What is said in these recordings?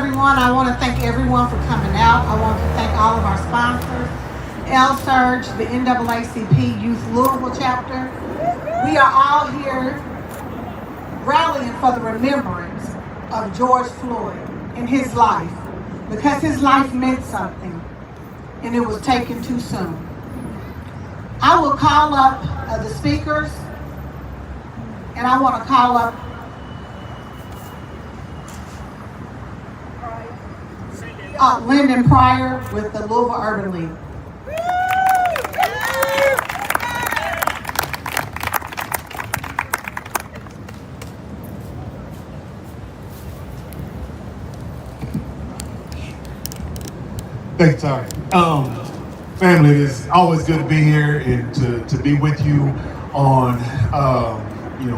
Everyone, I want to thank everyone for coming out. I want to thank all of our sponsors, L Surge, the NAACP Youth Louisville chapter. We are all here rallying for the remembrance of George Floyd and his life, because his life meant something and it was taken too soon. I will call up the speakers, and I want to call up Lyndon Pryor with the Louisville Urban League. Thank you, Tari. Family, it is always good to be here and to be with you on,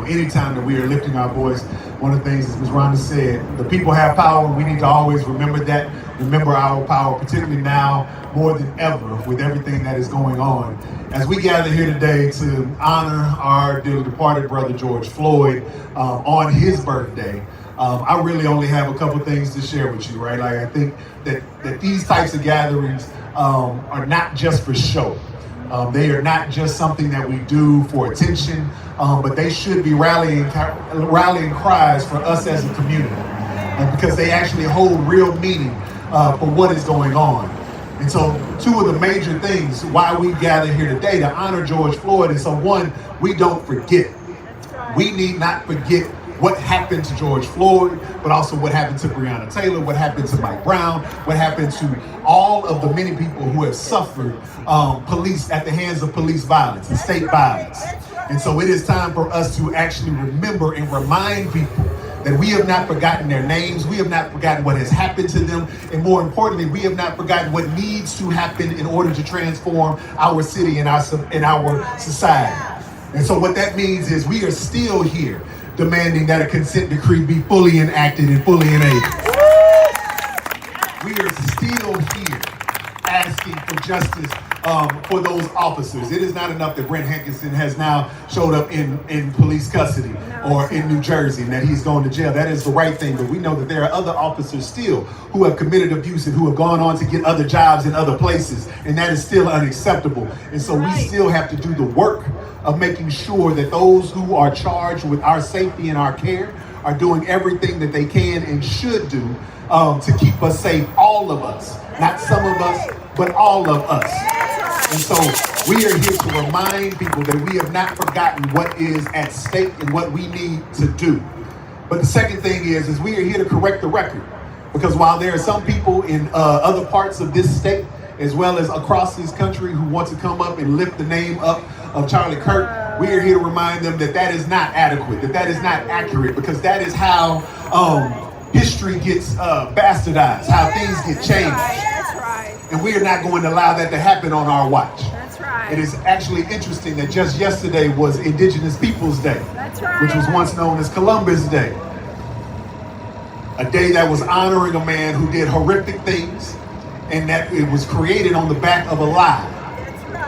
any time that we are lifting our voice. One of the things, as Ms. Rhonda said, the people have power, and we need to always remember that, remember our power, particularly now more than ever with everything that is going on. As we gather here today to honor our dearly departed brother George Floyd on his birthday, I really only have a couple things to share with you, right? Like, I think that these types of gatherings are not just for show. They are not just something that we do for attention, but they should be rallying cries for us as a community, because they actually hold real meaning for what is going on. And so two of the major things why we gather here today to honor George Floyd is, so one, we don't forget. We need not forget what happened to George Floyd, but also what happened to Breonna Taylor, what happened to Mike Brown, what happened to all of the many people who have suffered at the hands of police violence and state violence. And so it is time for us to actually remember and remind people that we have not forgotten their names, we have not forgotten what has happened to them, and more importantly, we have not forgotten what needs to happen in order to transform our city and our society. And so what that means is we are still here demanding that a consent decree be fully enacted and fully enabled. We are still here asking for justice for those officers. It is not enough that Brent Hankinson has now showed up in police custody or in New Jersey and that he's going to jail. That is the right thing, but we know that there are other officers still who have committed abuse and who have gone on to get other jobs in other places, and that is still unacceptable. And so we still have to do the work of making sure that those who are charged with our safety and our care are doing everything that they can and should do to keep us safe, all of us, not some of us, but all of us. And so we are here to remind people that we have not forgotten what is at stake and what we need to do. But the second thing is we are here to correct the record, because while there are some people in other parts of this state, as well as across this country, who want to come up and lift the name up of Charlie Kirk, we are here to remind them that that is not adequate, that is not accurate, because that is how history gets bastardized, how things get changed. And we are not going to allow that to happen on our watch. That's right. It is actually interesting that just yesterday was Indigenous Peoples Day, which was once known as Columbus Day. A day that was honoring a man who did horrific things, and that it was created on the back of a lie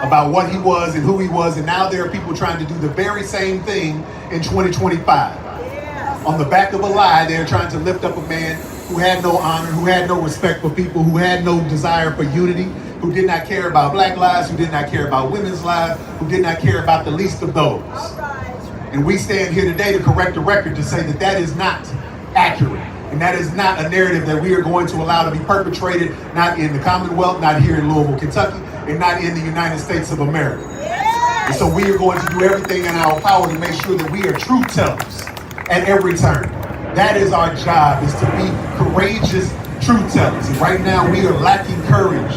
about what he was and who he was. And now there are people trying to do the very same thing in 2025. On the back of a lie, they're trying to lift up a man who had no honor, who had no respect for people, who had no desire for unity, who did not care about black lives, who did not care about women's lives, who did not care about the least of those. And we stand here today to correct the record, to say that that is not accurate. And that is not a narrative that we are going to allow to be perpetrated, not in the Commonwealth, not here in Louisville, Kentucky, and not in the United States of America. And so we are going to do everything in our power to make sure that we are truth tellers at every turn. That is our job, is to be courageous truth tellers. And right now we are lacking courage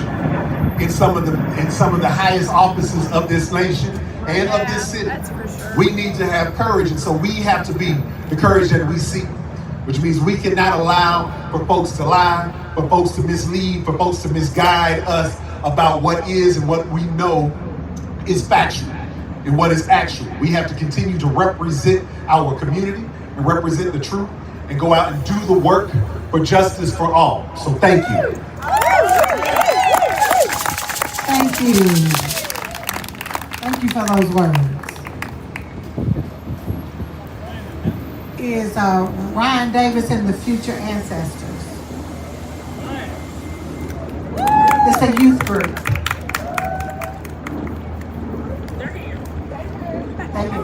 in some of the highest offices of this nation and of this city. We need to have courage, and so we have to be the courage that we seek, which means we cannot allow for folks to lie, for folks to mislead, for folks to misguide us about what is and what we know is factual and what is actual. We have to continue to represent our community and represent the truth and go out and do the work for justice for all. So thank you. Thank you. Thank you for those words. Is Ryan Davis and the Future Ancestors. It's a youth group. Thank you.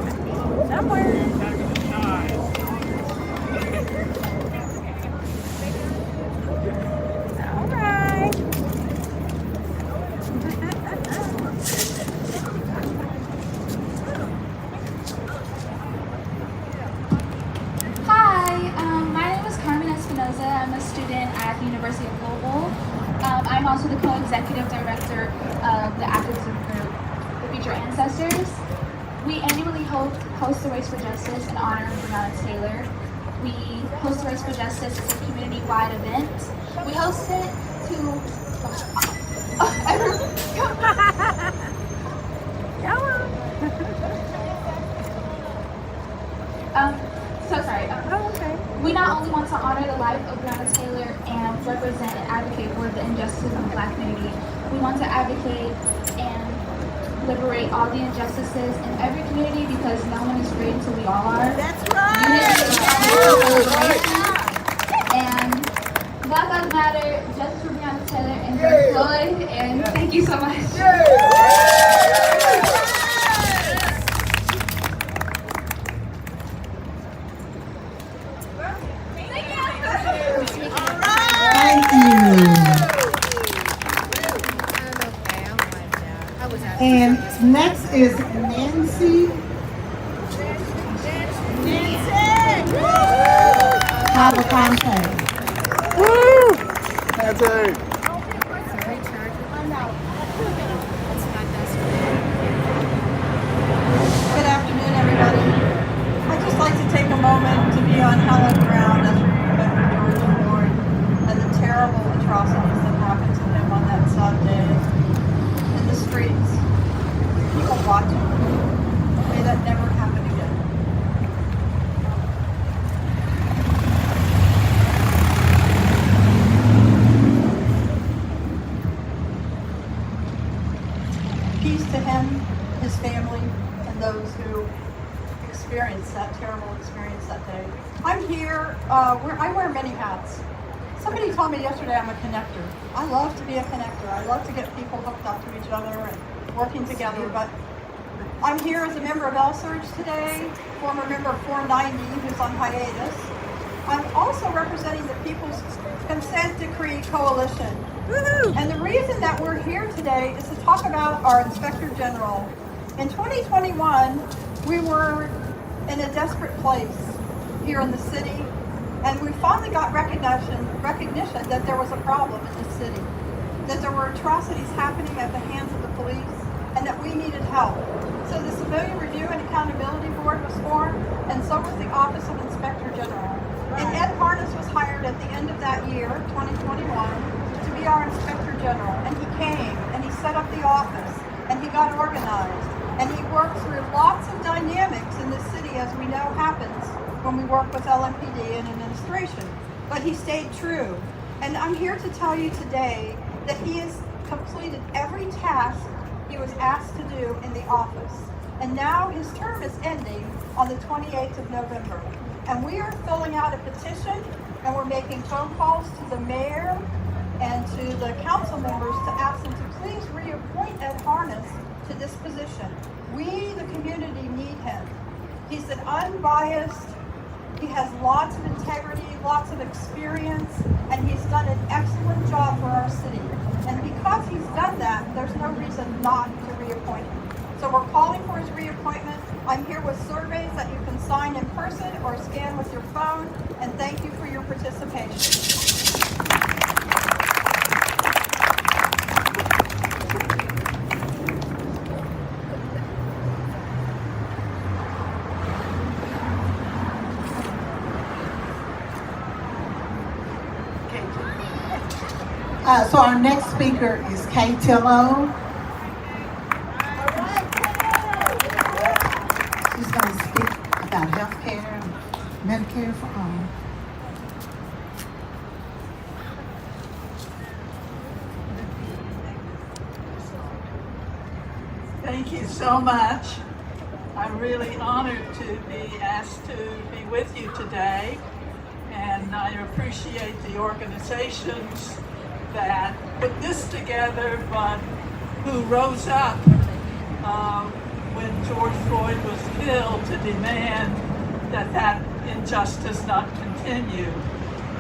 I'm a student at the University of Louisville. I'm also the co-executive director of the activism group, The Future Ancestors. We annually host the Race for Justice in honor of Breonna Taylor. We host the Race for Justice as a community-wide event. We host it to... We not only want to honor the life of Breonna Taylor and represent and advocate for the injustices of the Black community, we want to advocate and liberate all the injustices in every community because no one is free until we all are. That's right! And Black Lives Matter, Justice for Breonna Taylor, and George Floyd, and thank you so much. And next is Nancy Cavalcante. Good afternoon, everybody. I'd just like to take a moment to be on hallowed ground as we remember George Floyd and the terrible atrocities that happened to him on that Sunday in the streets. People watching. May that never happen again. Peace to him, his family, and those who experienced that terrible experience that day. I'm here, I wear many hats. Somebody told me yesterday I'm a connector. I love to be a connector. I love to get people hooked up to each other and working together, but I'm here as a member of L-Surge today, former member of 490 who's on hiatus. I'm also representing the People's Consent Decree Coalition. Woo-hoo! And the reason that we're here today is to talk about our Inspector General. In 2021, we were in a desperate place here in the city, and we finally got recognition that there was a problem in the city, that there were atrocities happening at the hands of the police, and that we needed help. So the Civilian Review and Accountability Board was formed, and so was the Office of Inspector General. And Ed Harness was hired at the end of that year, 2021, to be our Inspector General. And he came, and he set up the office, and he got organized, and he worked through lots of dynamics in the city, as we know happens when we work with LMPD and administration. But he stayed true. And I'm here to tell you today that he has completed every task he was asked to do in the office. And now his term is ending on the 28th of November. And we are filling out a petition, and we're making phone calls to the mayor and to the council members to ask them to please reappoint Ed Harness to this position. We, the community, need him. He's an unbiased, he has lots of integrity, lots of experience, and he's done an excellent job for our city. And because he's done that, there's no reason not to reappoint him. So we're calling for his reappointment. I'm here with surveys that you can sign in person or scan with your phone, and thank you for your participation. So our next speaker is Kay Tillo. She's going to speak about health care and Medicare for all. Thank you so much. I'm really honored to be asked to be with you today, and I appreciate the organizations that put this together, but who rose up when George Floyd was killed to demand that injustice not continue.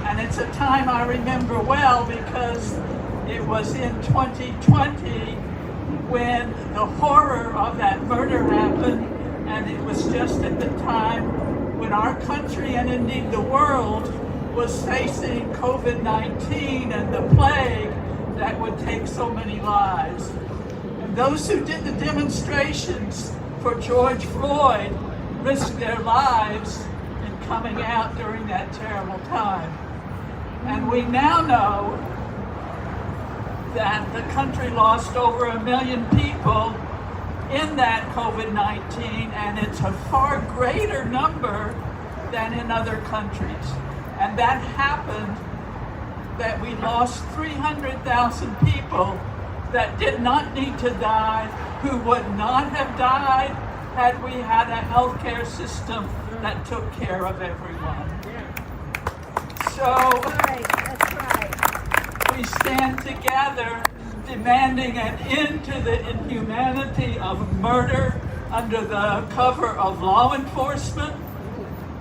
And it's a time I remember well because it was in 2020 when the horror of that murder happened, and it was just at the time when our country and indeed the world was facing COVID-19 and the plague that would take so many lives. And those who did the demonstrations for George Floyd risked their lives in coming out during that terrible time. And we now know that the country lost over 1 million people in that COVID-19, and it's a far greater number than in other countries. And that happened that we lost 300,000 people that did not need to die, who would not have died had we had a healthcare system that took care of everyone. So we stand together demanding an end to the inhumanity of murder under the cover of law enforcement,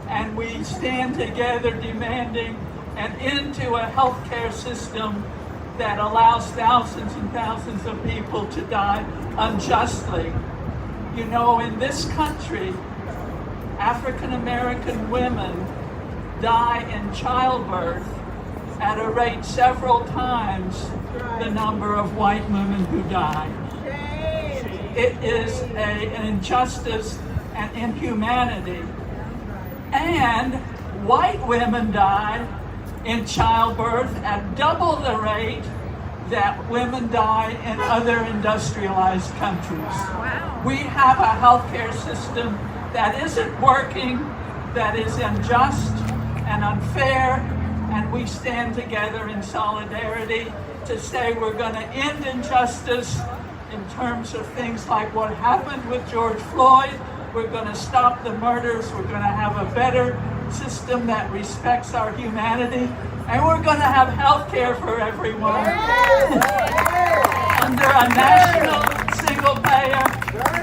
and we stand together demanding an end to a healthcare system that allows thousands and thousands of people to die unjustly. You know, in this country, African American women die in childbirth at a rate several times the number of white women who die. It is an injustice and inhumanity. And white women die in childbirth at double the rate that women die in other industrialized countries. Wow. We have a healthcare system that isn't working, that is unjust and unfair, and we stand together in solidarity to say we're going to end injustice in terms of things like what happened with George Floyd. We're going to stop the murders. We're going to have a better system that respects our humanity, and we're going to have health care for everyone under a national single payer,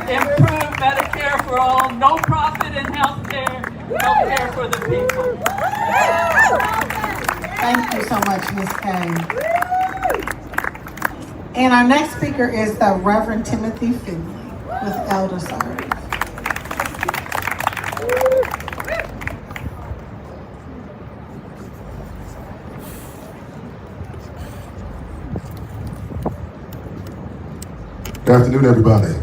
improved Medicare for all, no profit in health care for the people. Thank you so much, Ms. Kay. And our next speaker is the Reverend Timothy Finley with Elder Service. Good afternoon, everybody.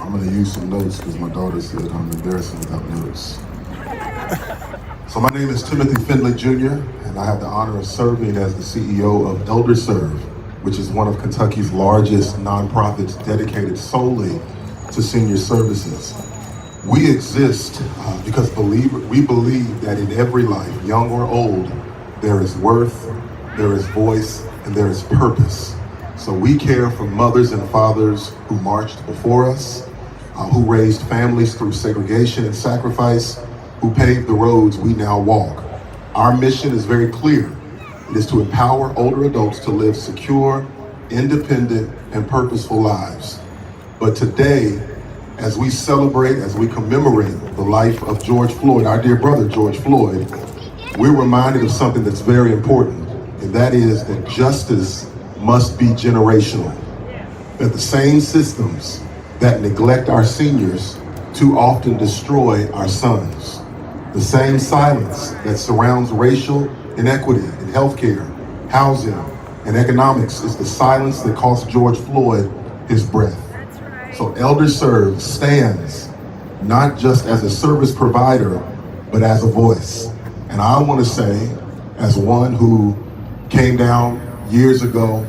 I'm going to use some notes because my daughter said I'm embarrassing without notes. So my name is Timothy Finley Jr., and I have the honor of serving as the CEO of Elder Serve, which is one of Kentucky's largest nonprofits dedicated solely to senior services. We exist because we believe that in every life, young or old, there is worth, there is voice, and there is purpose. So we care for mothers and fathers who marched before us, who raised families through segregation and sacrifice, who paved the roads we now walk. Our mission is very clear. It is to empower older adults to live secure, independent, and purposeful lives. But today, as we celebrate, as we commemorate the life of George Floyd, our dear brother George Floyd, we're reminded of something that's very important, and that is that justice must be generational. That the same systems that neglect our seniors too often destroy our sons. The same silence that surrounds racial inequity in healthcare, housing, and economics is the silence that cost George Floyd his breath. So Elder Serve stands not just as a service provider, but as a voice. And I want to say, as one who came down years ago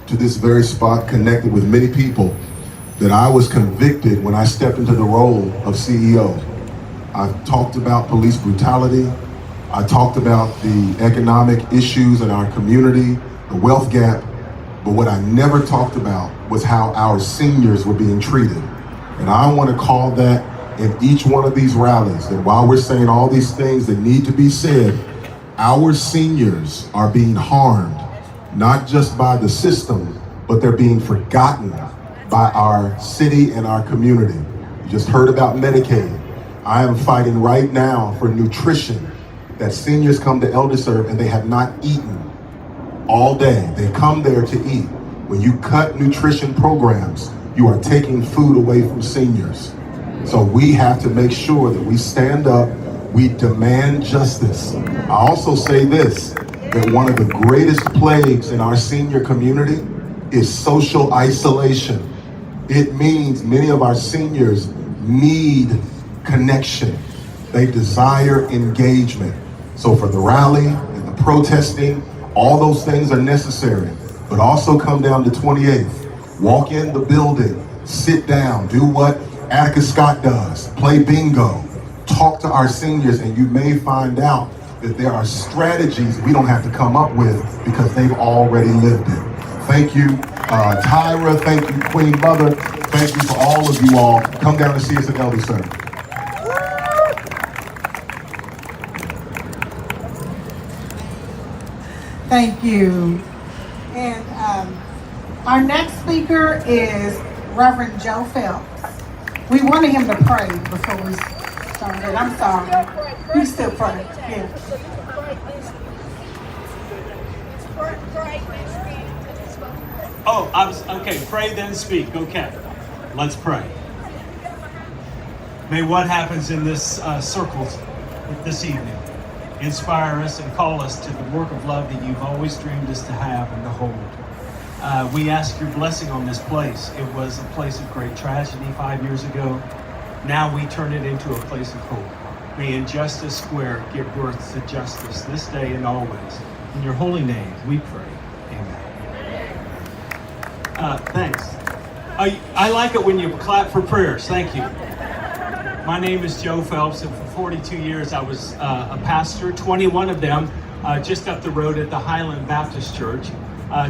to this very spot, connected with many people, that I was convicted when I stepped into the role of CEO. I talked about police brutality. I talked about the economic issues in our community, the wealth gap, but what I never talked about was how our seniors were being treated. And I want to call that in each one of these rallies, that while we're saying all these things that need to be said, our seniors are being harmed not just by the system, but they're being forgotten by our city and our community. You just heard about Medicaid. I am fighting right now for nutrition, that seniors come to ElderServe and they have not eaten all day. They come there to eat. When you cut nutrition programs, you are taking food away from seniors. So we have to make sure that we stand up, we demand justice. I also say this, that one of the greatest plagues in our senior community is social isolation. It means many of our seniors need connection. They desire engagement. So for the rally and the protesting, all those things are necessary, but also come down to 28th, walk in the building, sit down, do what Attica Scott does, play bingo, talk to our seniors, and you may find out that there are strategies we don't have to come up with because they've already lived it. Thank you, Tyra, thank you, Queen Mother, thank you for all of you all. Come down and see us at ElderServe. Thank you. And our next speaker is Reverend Joe Phelps. We wanted him to pray before we started. I'm sorry. You still pray. Yeah. Oh, okay. Pray then speak. Okay, let's pray. May what happens in this circles this evening inspire us and call us to the work of love that you've always dreamed us to have and to hold. We ask your blessing on this place. It was a place of great tragedy 5 years ago. Now we turn it into a place of hope. May Injustice Square give birth to justice this day and always. In your holy name, we pray. Amen. Thanks. I like it when you clap for prayers. Thank you. My name is Joe Phelps, and for 42 years I was a pastor, 21 of them just up the road at the Highland Baptist Church.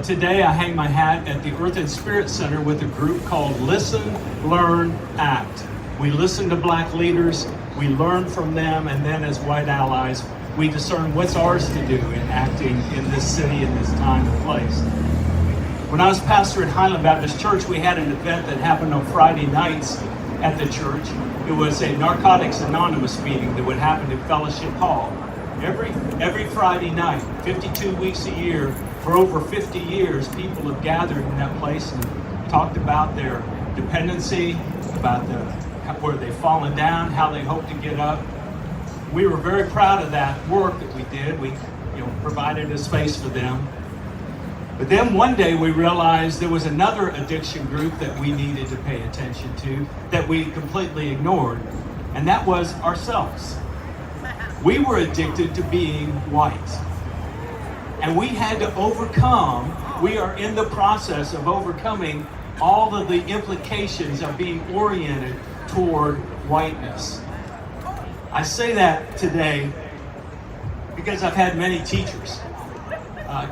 Today I hang my hat at the Earth and Spirit Center with a group called Listen, Learn, Act. We listen to Black leaders, we learn from them, and then as white allies, we discern what's ours to do in acting in this city, in this time and place. When I was pastor at Highland Baptist Church, we had an event that happened on Friday nights at the church. It was a Narcotics Anonymous meeting that would happen in Fellowship Hall. Every Friday night, 52 weeks a year, for over 50 years, people have gathered in that place and talked about their dependency, about where they've fallen down, how they hope to get up. We were very proud of that work that we did. We provided a space for them. But then one day we realized there was another addiction group that we needed to pay attention to that we completely ignored, and that was ourselves. We were addicted to being white, and we had to overcome, we are in the process of overcoming all of the implications of being oriented toward whiteness. I say that today because I've had many teachers.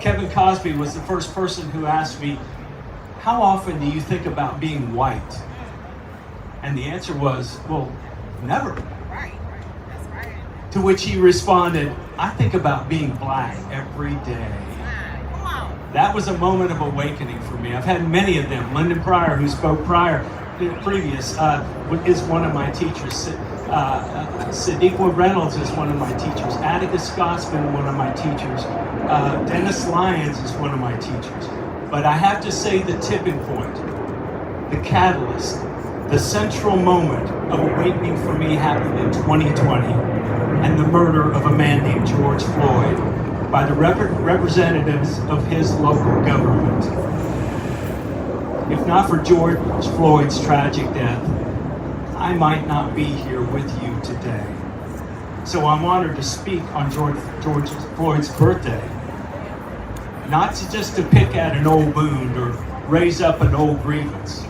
Kevin Cosby was the first person who asked me, how often do you think about being white? And the answer was, well, never. Right, that's right. To which he responded, I think about being black every day. Come on. That was a moment of awakening for me. I've had many of them. Lyndon Pryor, who spoke previous, is one of my teachers. Sadiqa Reynolds is one of my teachers. Attica Scott's been one of my teachers. Dennis Lyons is one of my teachers. But I have to say the tipping point, the catalyst, the central moment of awakening for me happened in 2020, and the murder of a man named George Floyd by the representatives of his local government. If not for George Floyd's tragic death, I might not be here with you today. So I'm honored to speak on George Floyd's birthday, not just to pick at an old wound or raise up an old grievance,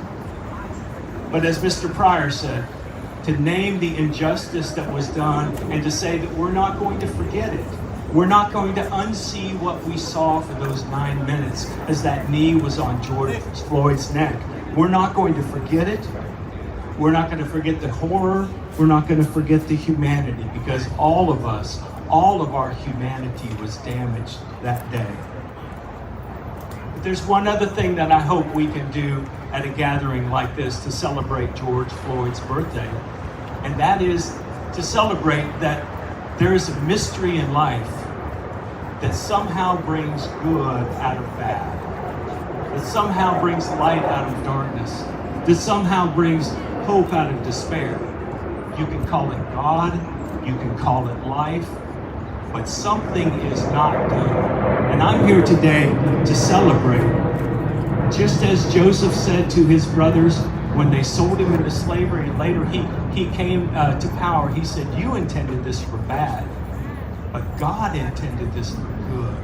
but as Mr. Pryor said, to name the injustice that was done and to say that we're not going to forget it. We're not going to unsee what we saw for those 9 minutes as that knee was on George Floyd's neck. We're not going to forget it. We're not going to forget the horror. We're not going to forget the humanity, because all of us, all of our humanity was damaged that day. But there's one other thing that I hope we can do at a gathering like this to celebrate George Floyd's birthday, and that is to celebrate that there is a mystery in life that somehow brings good out of bad, that somehow brings light out of darkness, that somehow brings hope out of despair. You can call it God, you can call it life, but something is not good. And I'm here today to celebrate. Just as Joseph said to his brothers when they sold him into slavery, and later he came to power, he said, you intended this for bad, but God intended this for good.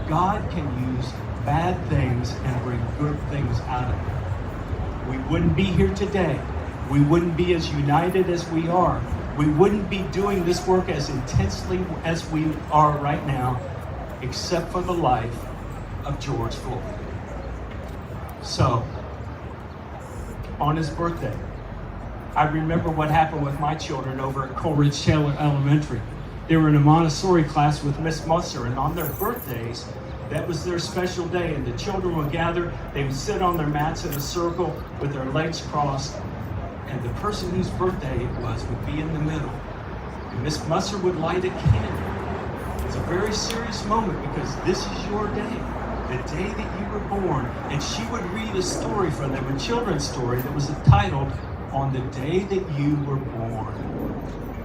God can use bad things and bring good things out of it. We wouldn't be here today. We wouldn't be as united as we are. We wouldn't be doing this work as intensely as we are right now, except for the life of George Floyd. So, on his birthday, I remember what happened with my children over at Coleridge Taylor Elementary. They were in a Montessori class with Miss Musser, and on their birthdays, that was their special day, and the children would gather, they would sit on their mats in a circle with their legs crossed, and the person whose birthday it was would be in the middle. And Miss Musser would light a candle. It's a very serious moment because this is your day, the day that you were born. And she would read a story from them, a children's story that was entitled, On the Day That You Were Born.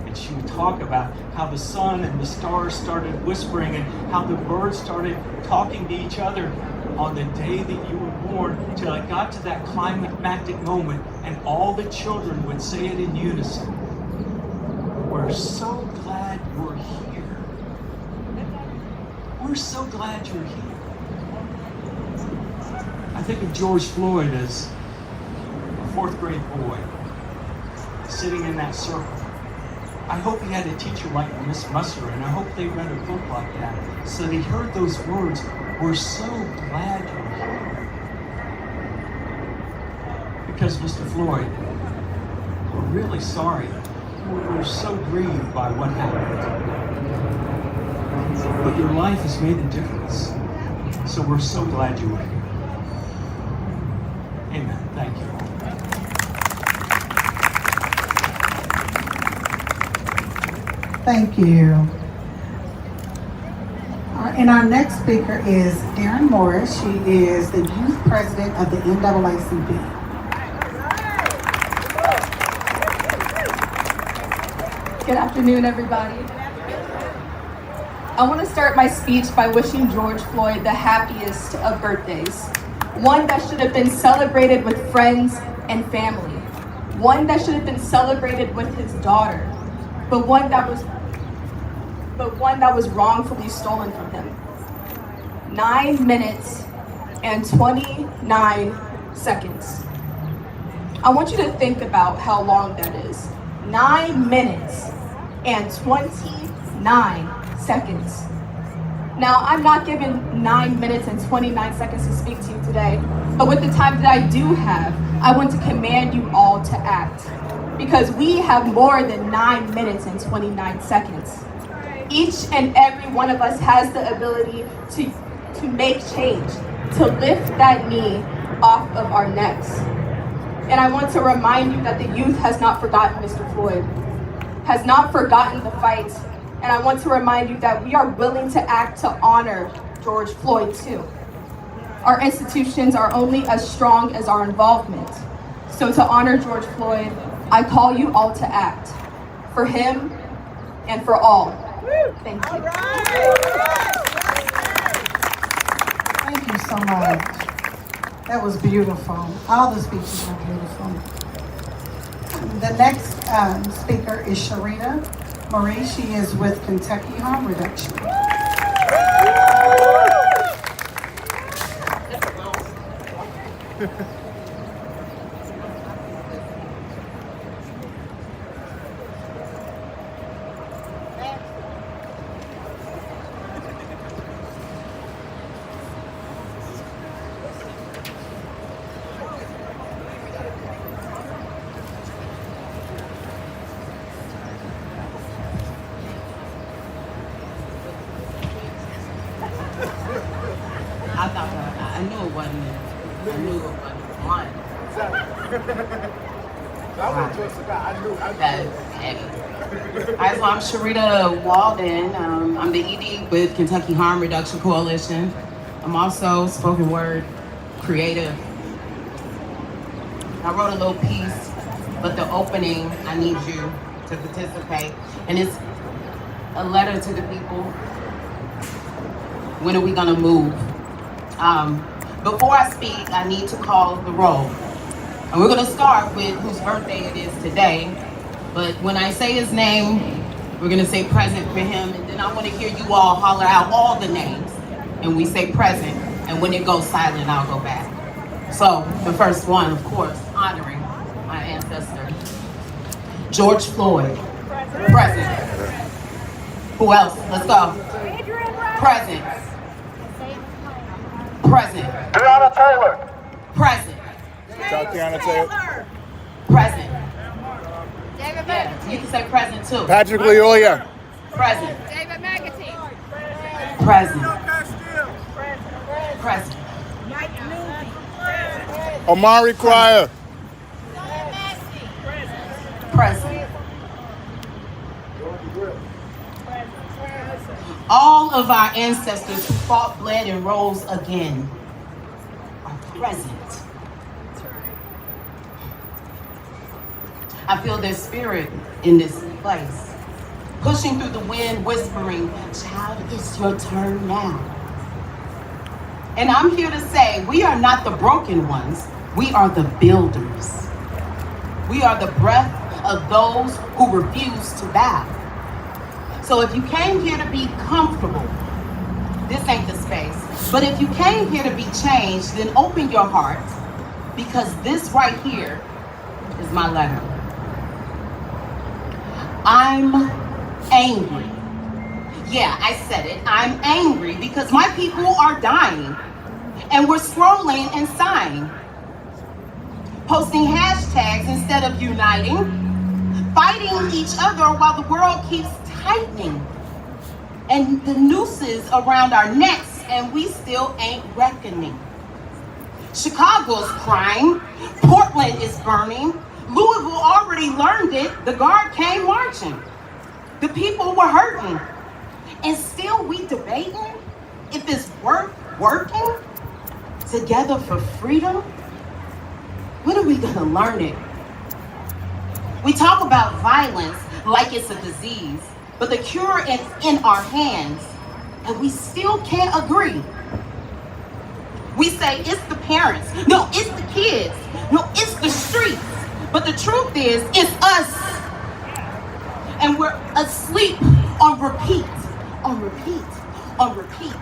And she would talk about how the sun and the stars started whispering and how the birds started talking to each other on the day that you were born, till it got to that climactic moment and all the children would say it in unison. We're so glad you're here. We're so glad you're here. I think of George Floyd as a fourth grade boy sitting in that circle. I hope he had a teacher like Miss Musser, and I hope they read a book like that so that he heard those words, we're so glad you're here. Because Mr. Floyd, we're really sorry. We're so grieved by what happened. But your life has made a difference. So we're so glad you were here. Amen. Thank you. Thank you. And our next speaker is Erin Morris. She is the youth president of the NAACP. Good afternoon, everybody. I want to start my speech by wishing George Floyd the happiest of birthdays. One that should have been celebrated with friends and family. One that should have been celebrated with his daughter. But one that was wrongfully stolen from him. 9 minutes and 29 seconds. I want you to think about how long that is. 9 minutes and 29 seconds. Now, I'm not given 9 minutes and 29 seconds to speak to you today, but with the time that I do have, I want to command you all to act. Because we have more than 9 minutes and 29 seconds. Each and every one of us has the ability to make change, to lift that knee off of our necks. And I want to remind you that the youth has not forgotten Mr. Floyd, has not forgotten the fight. And I want to remind you that we are willing to act to honor George Floyd too. Our institutions are only as strong as our involvement. So to honor George Floyd, I call you all to act for him and for all. Thank you. Thank you so much. That was beautiful. All the speeches were beautiful. The next speaker is Sharita Marie. She is with Kentucky Harm Reduction. I thought I knew it button is. I knew it was one. That is heavy. All right, so I'm Sharita Walden. I'm the ED with Kentucky Harm Reduction Coalition. I'm also spoken word creative. I wrote a little piece, but the opening, I need you to participate. And it's a letter to the people. When are we gonna move? Before I speak, I need to call the roll. And we're gonna start with whose birthday it is today. But when I say his name, we're gonna say present for him. And then I wanna hear you all holler out all the names. And we say present. And when it goes silent, I'll go back. So the first one, of course, honoring my ancestor. George Floyd, present. Who else? Let's go. Present. Present. Breonna Taylor. Present. Tatiana Taylor. Present. Yeah, you can say present too. Patrick Leoya. Present. David McAtee. Present. Present. Omari Cryer. Present. All of our ancestors who fought, bled, and rose again are present. I feel their spirit in this place, pushing through the wind, whispering, child, it's your turn now. And I'm here to say, we are not the broken ones, we are the builders. We are the breath of those who refuse to bow. So if you came here to be comfortable, this ain't the space. But if you came here to be changed, then open your heart, because this right here is my letter. I'm angry. Yeah, I said it. I'm angry because my people are dying, and we're scrolling and sighing, posting hashtags instead of uniting, fighting each other while the world keeps tightening, and the nooses around our necks, and we still ain't reckoning. Chicago's crying, Portland is burning, Louisville already learned it, the guard came marching. The people were hurting, and still we debating if it's worth working together for freedom? When are we gonna learn it? We talk about violence like it's a disease, but the cure is in our hands, and we still can't agree. We say it's the parents, no, it's the kids, no, it's the streets, but the truth is, it's us. And we're asleep on repeat, on repeat, on repeat.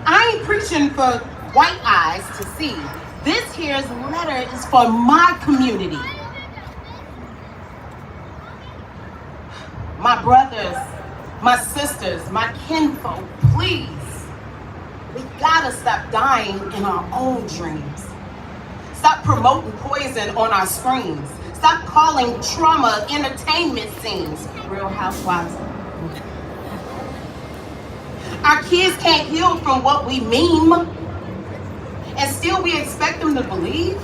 I ain't preaching for white eyes to see. This here's letter is for my community. My brothers, my sisters, my kinfolk, please. We gotta stop dying in our own dreams. Stop promoting poison on our screens. Stop calling trauma entertainment scenes. Real Housewives. Our kids can't heal from what we meme, and still we expect them to believe.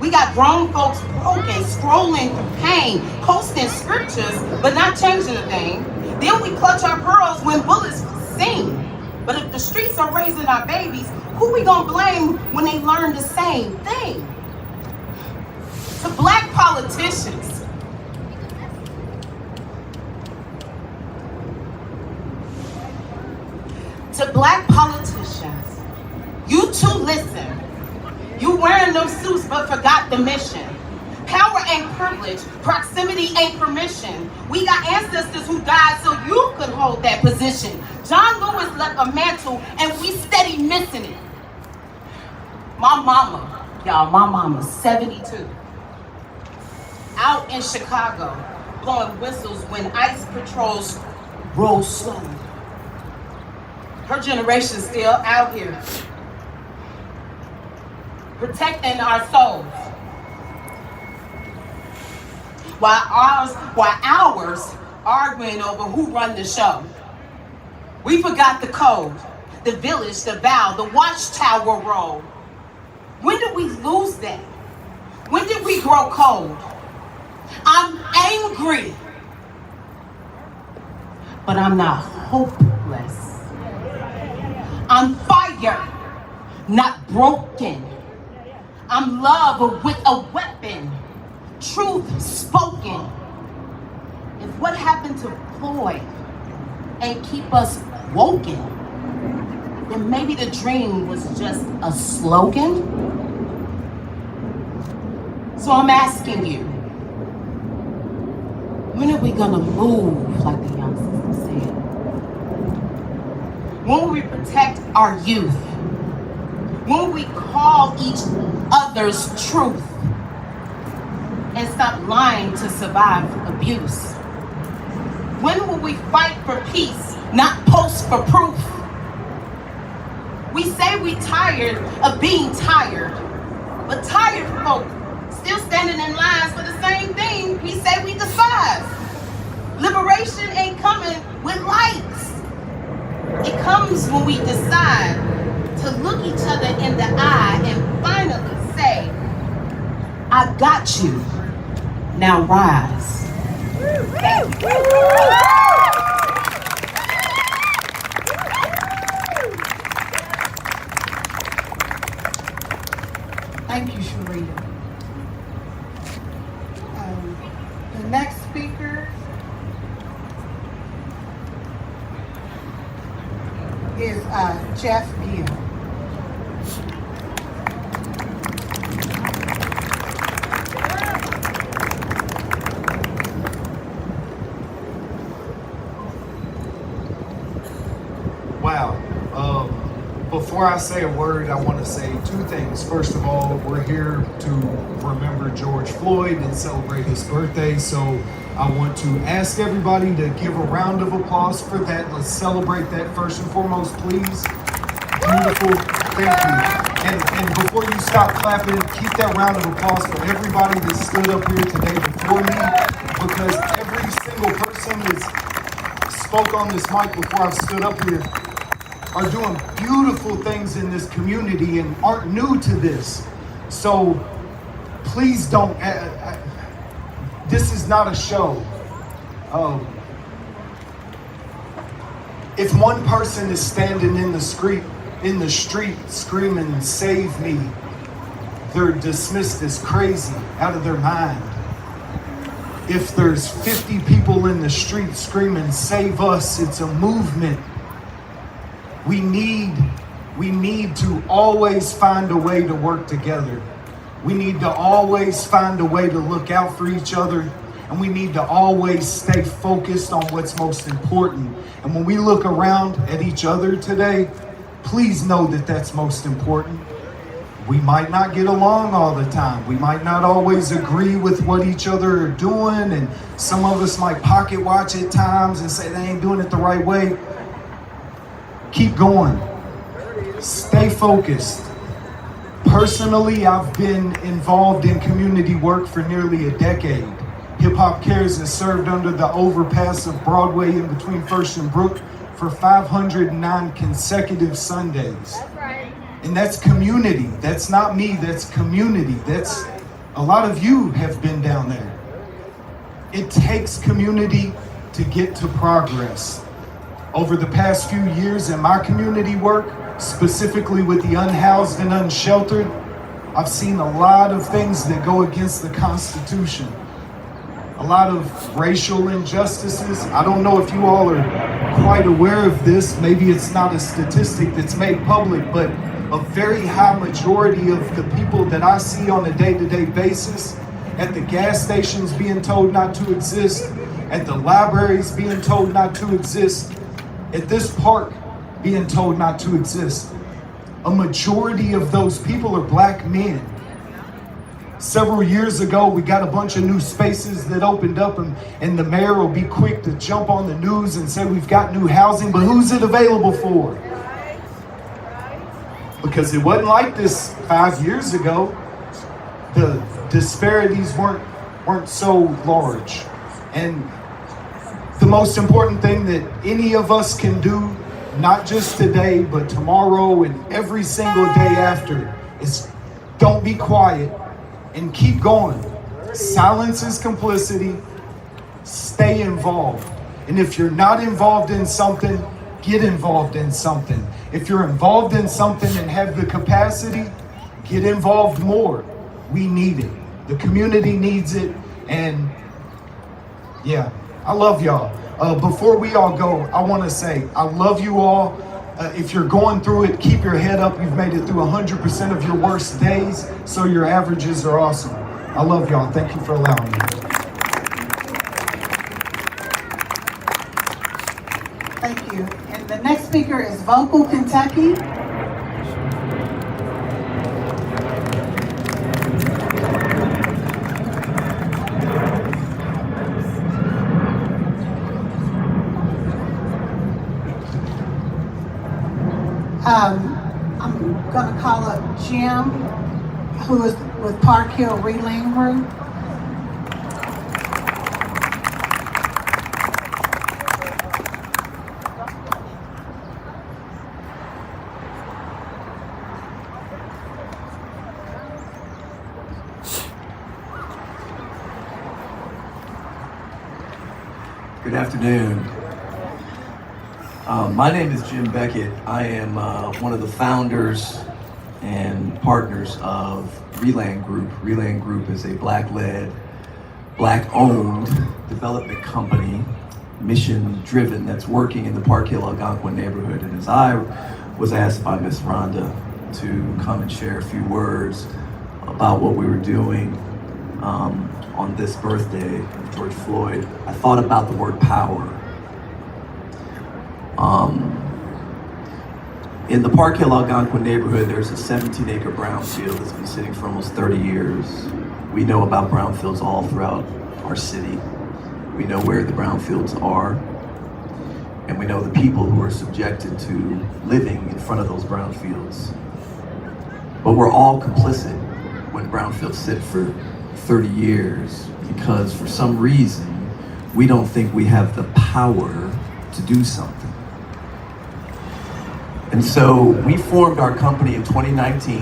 We got grown folks broken, scrolling through pain, posting scriptures, but not changing a thing. Then we clutch our pearls when bullets sing. But if the streets are raising our babies, who we gonna blame when they learn the same thing? To black politicians, you too listen. You wearing those suits but forgot the mission. Power ain't privilege, proximity ain't permission. We got ancestors who died so you could hold that position. John Lewis left a mantle and we steady missing it. My mama's 72. Out in Chicago, blowing whistles when ICE patrols roll slow. Her generation's still out here, protecting our souls. While ours arguing over who run the show. We forgot the code, the village, the vow, the watchtower role. When did we lose that? When did we grow cold? I'm angry, but I'm not hopeless. I'm fire, not broken. I'm love with a weapon, truth spoken. If what happened to Floyd ain't keep us woken, then maybe the dream was just a slogan. So I'm asking you, when are we gonna move like the young sister said? When will we protect our youth? When will we call each other's truth and stop lying to survive abuse? When will we fight for peace, not post for proof? We say we tired of being tired, but tired folk still standing in lines for the same thing we say we despise. Liberation ain't coming with likes. It comes when we decide to look each other in the eye and finally say, I got you, now rise. Thank you. Thank you, Sharita. The next speaker is Jeff Gill. Wow. Before I say a word, I want to say two things. First of all, we're here to remember George Floyd and celebrate his birthday. So I want to ask everybody to give a round of applause for that. Let's celebrate that first and foremost, please. Beautiful. Thank you. And before you stop clapping, keep that round of applause for everybody that stood up here today before me, because every single person that spoke on this mic before I've stood up here are doing beautiful things in this community and aren't new to this. So please don't, this is not a show. If one person is standing in the street screaming, save me, they're dismissed as crazy, out of their mind. If there's 50 people in the street screaming, save us, it's a movement. We need to always find a way to work together. We need to always find a way to look out for each other, and we need to always stay focused on what's most important. And when we look around at each other today, please know that that's most important. We might not get along all the time. We might not always agree with what each other are doing, and some of us might pocket watch at times and say they ain't doing it the right way. Keep going. Stay focused. Personally, I've been involved in community work for nearly a decade. Hip Hop Cares has served under the overpass of Broadway in between First and Brook for 509 consecutive Sundays. That's right. And that's community. That's not me, that's community. That's a lot of you have been down there. It takes community to get to progress. Over the past few years in my community work, specifically with the unhoused and unsheltered, I've seen a lot of things that go against the Constitution. A lot of racial injustices. I don't know if you all are quite aware of this. Maybe it's not a statistic that's made public, but a very high majority of the people that I see on a day-to-day basis at the gas stations being told not to exist, at the libraries being told not to exist, at this park being told not to exist. A majority of those people are black men. Several years ago, we got a bunch of new spaces that opened up, and the mayor will be quick to jump on the news and say we've got new housing, but who's it available for? Because it wasn't like this 5 years ago. The disparities weren't so large. And the most important thing that any of us can do, not just today, but tomorrow and every single day after, is Don't be quiet and keep going. Silence is complicity. Stay involved. And if you're not involved in something, get involved in something. If you're involved in something and have the capacity, get involved more. We need it. The community needs it. And yeah, I love y'all. Before we all go, I want to say I love you all. If you're going through it, keep your head up. You've made it through 100% of your worst days, so your averages are awesome. I love y'all. Thank you for allowing me. Thank you. And the next speaker is Vocal Kentucky. I'm going to call up Jim, who is with Park Hill Reland Group. Good afternoon. My name is Jim Beckett. I am one of the founders and partners of Reland Group. Reland Group is a Black-led, Black-owned development company, mission-driven, that's working in the Park Hill Algonquin neighborhood. And as I was asked by Ms. Rhonda to come and share a few words about what we were doing on this birthday of George Floyd, I thought about the word power. In the Park Hill Algonquin neighborhood, there's a 17-acre brownfield that's been sitting for almost 30 years. We know about brownfields all throughout our city. We know where the brownfields are, and we know the people who are subjected to living in front of those brownfields. But we're all complicit when brownfields sit for 30 years because for some reason, we don't think we have the power to do something. And so we formed our company in 2019,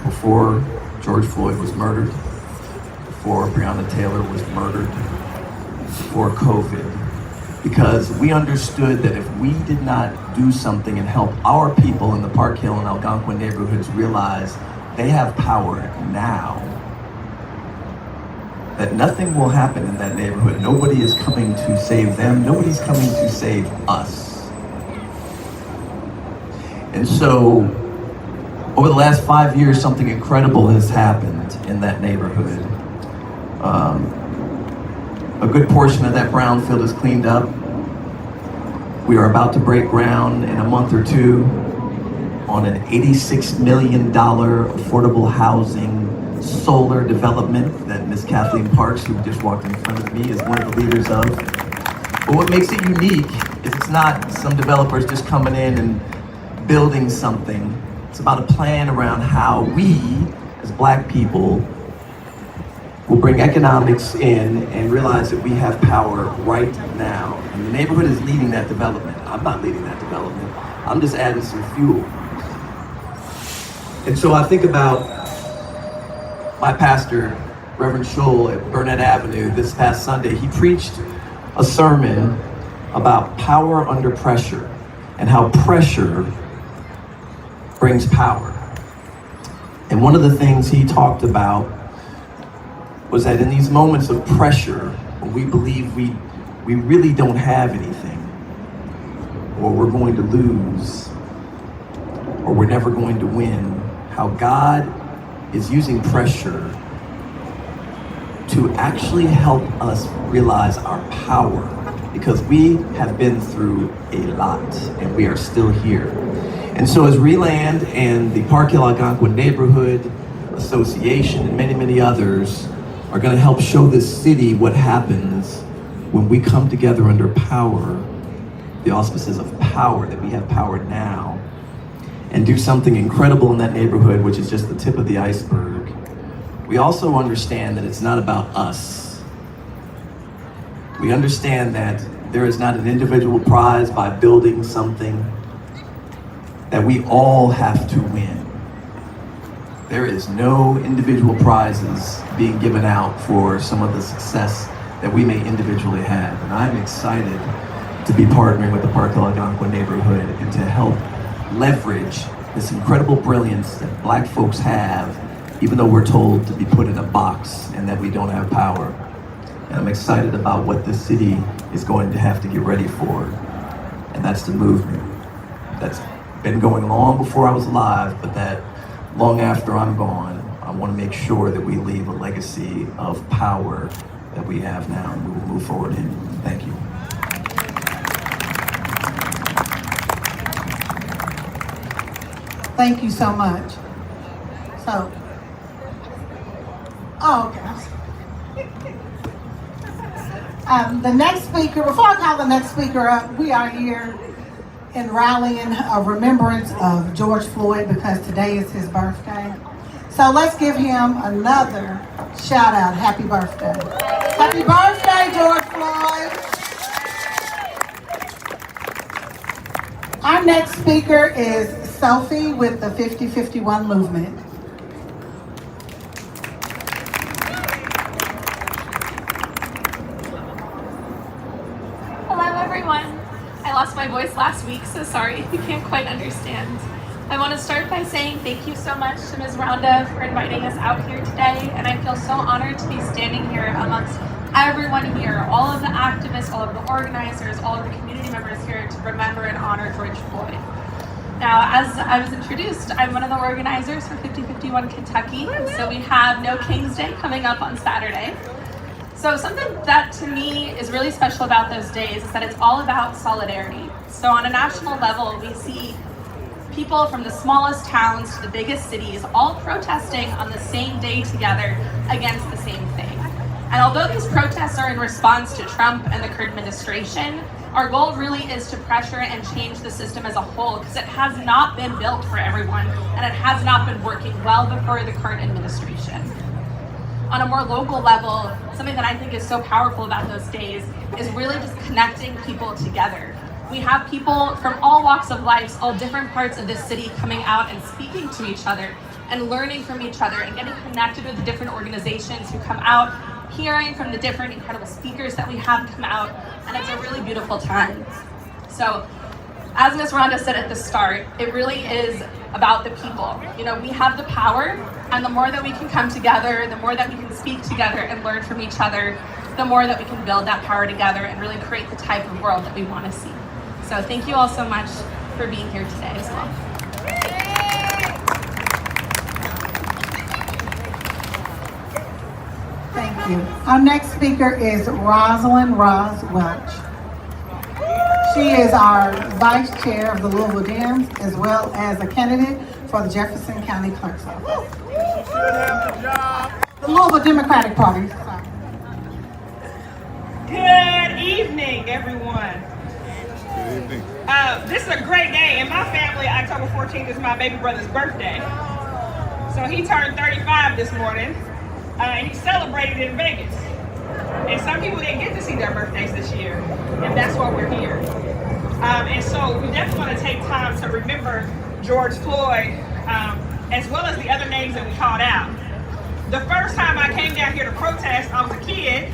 before George Floyd was murdered, before Breonna Taylor was murdered, before COVID, because we understood that if we did not do something and help our people in the Park Hill and Algonquin neighborhoods realize they have power now, that nothing will happen in that neighborhood. Nobody is coming to save them. Nobody's coming to save us. And so, over the last 5 years, something incredible has happened in that neighborhood. A good portion of that brownfield is cleaned up. We are about to break ground in a month or two on an $86 million affordable housing solar development that Ms. Kathleen Parks, who just walked in front of me, is one of the leaders of. But what makes it unique is it's not some developers just coming in and building something. It's about a plan around how we, as Black people, will bring economics in and realize that we have power right now. And the neighborhood is leading that development. I'm not leading that development. I'm just adding some fuel. And so I think about my pastor, Reverend Scholl at Burnett Avenue this past Sunday. He preached a sermon about power under pressure and how pressure brings power. And one of the things he talked about was that in these moments of pressure, when we believe we really don't have anything, or we're going to lose, or we're never going to win, how God is using pressure to actually help us realize our power, because we have been through a lot and we are still here. And so as Reland and the Park Hill Algonquin Neighborhood Association and many, many others are going to help show this city what happens when we come together under power, the auspices of power, that we have power now, and do something incredible in that neighborhood, which is just the tip of the iceberg. We also understand that it's not about us. We understand that there is not an individual prize by building something, that we all have to win. There is no individual prizes being given out for some of the success that we may individually have. And I'm excited to be partnering with the Park Algonquin neighborhood and to help leverage this incredible brilliance that Black folks have, even though we're told to be put in a box and that we don't have power. And I'm excited about what this city is going to have to get ready for. And that's the movement that's been going long before I was alive, but that long after I'm gone, I want to make sure that we leave a legacy of power that we have now, and we will move forward in. Thank you. Thank you so much. So, the next speaker, before I call the next speaker up, we are here in rallying a remembrance of George Floyd because today is his birthday. So let's give him another shout out. Happy birthday. Happy birthday, George Floyd. Our next speaker is Sophie with the 5051 movement. Hello everyone. I lost my voice last week, so sorry if you can't quite understand. I want to start by saying thank you so much to Ms. Rhonda for inviting us out here today, and I feel so honored to be standing here amongst everyone here, all of the activists, all of the organizers, all of the community members here to remember and honor George Floyd. Now, as I was introduced, I'm one of the organizers for 5051 Kentucky, and so we have No King's Day coming up on Saturday. So something that to me is really special about those days is that it's all about solidarity. So on a national level, we see people from the smallest towns to the biggest cities all protesting on the same day together against the same thing. And although these protests are in response to Trump and the current administration, our goal really is to pressure and change the system as a whole because it has not been built for everyone and it has not been working well before the current administration. On a more local level, something that I think is so powerful about those days is really just connecting people together. We have people from all walks of life, all different parts of this city coming out and speaking to each other and learning from each other and getting connected with the different organizations who come out, hearing from the different incredible speakers that we have come out, and it's a really beautiful time. So, as Ms. Rhonda said at the start, it really is about the people. You know, we have the power, and the more that we can come together, the more that we can speak together and learn from each other, the more that we can build that power together and really create the type of world that we want to see. So thank you all so much for being here today as well. Thank you. Our next speaker is Rosalind Roz Welch. She is our vice chair of the Louisville Dems as well as a candidate for the Jefferson County Clerk's Office. The Louisville Democratic Party. Good evening, everyone. This is a great day. In my family, October 14th is my baby brother's birthday. So he turned 35 this morning, and he celebrated in Vegas. And some people didn't get to see their birthdays this year, and that's why we're here. And so we definitely want to take time to remember George Floyd, as well as the other names that we called out. The first time I came down here to protest, I was a kid,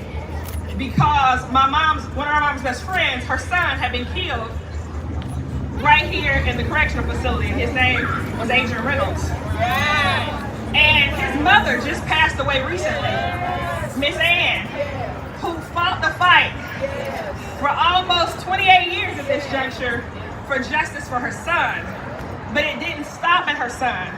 because one of our mom's best friends, her son had been killed right here in the correctional facility. His name was Adrian Reynolds. And his mother just passed away recently, Miss Ann, who fought the fight for almost 28 years at this juncture for justice for her son. But it didn't stop at her son.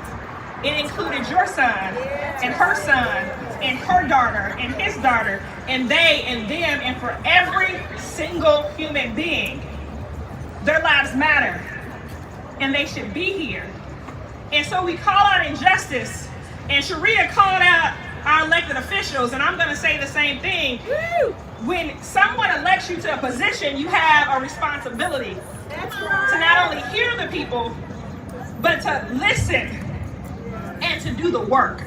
It included your son, and her son, and her daughter, and his daughter, and they, and them, and for every single human being. Their lives matter, and they should be here. And so we call out injustice, and Sharia called out our elected officials, and I'm gonna say the same thing. When someone elects you to a position, you have a responsibility to not only hear the people, but to listen and to do the work.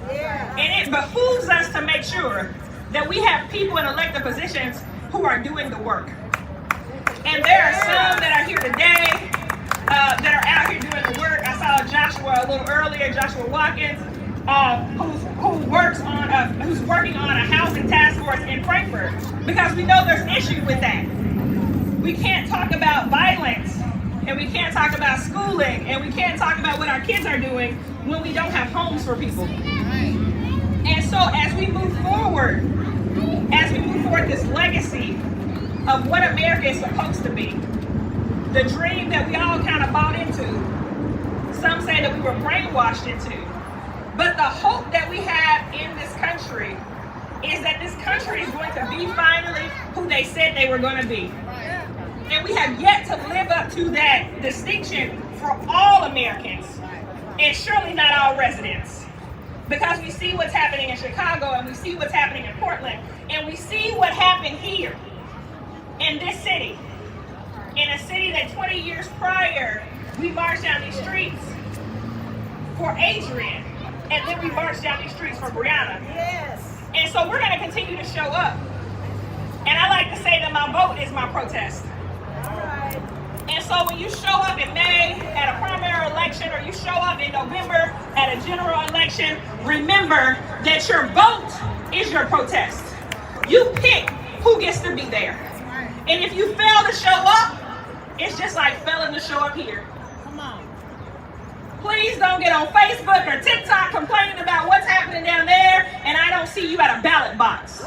And it behooves us to make sure that we have people in elected positions who are doing the work. And there are some that are here today that are out here doing the work. I saw Joshua a little earlier, Joshua Watkins, who's working on a housing task force in Frankfurt, because we know there's issues with that. We can't talk about violence, and we can't talk about schooling, and we can't talk about what our kids are doing when we don't have homes for people. And so as we move forward this legacy of what America is supposed to be, the dream that we all kind of bought into, some say that we were brainwashed into, but the hope that we have in this country is that this country is going to be finally who they said they were going to be. And we have yet to live up to that distinction for all Americans, and surely not all residents. Because we see what's happening in Chicago, and we see what's happening in Portland, and we see what happened here in this city, in a city that 20 years prior, we marched down these streets for Adrian, and then we marched down these streets for Breonna. Yes. And so we're gonna continue to show up. And I like to say that my vote is my protest. And so when you show up in May at a primary election, or you show up in November at a general election, remember that your vote is your protest. You pick who gets to be there. And if you fail to show up, it's just like failing to show up here. Come on. Please don't get on Facebook or TikTok complaining about what's happening down there, and I don't see you at a ballot box.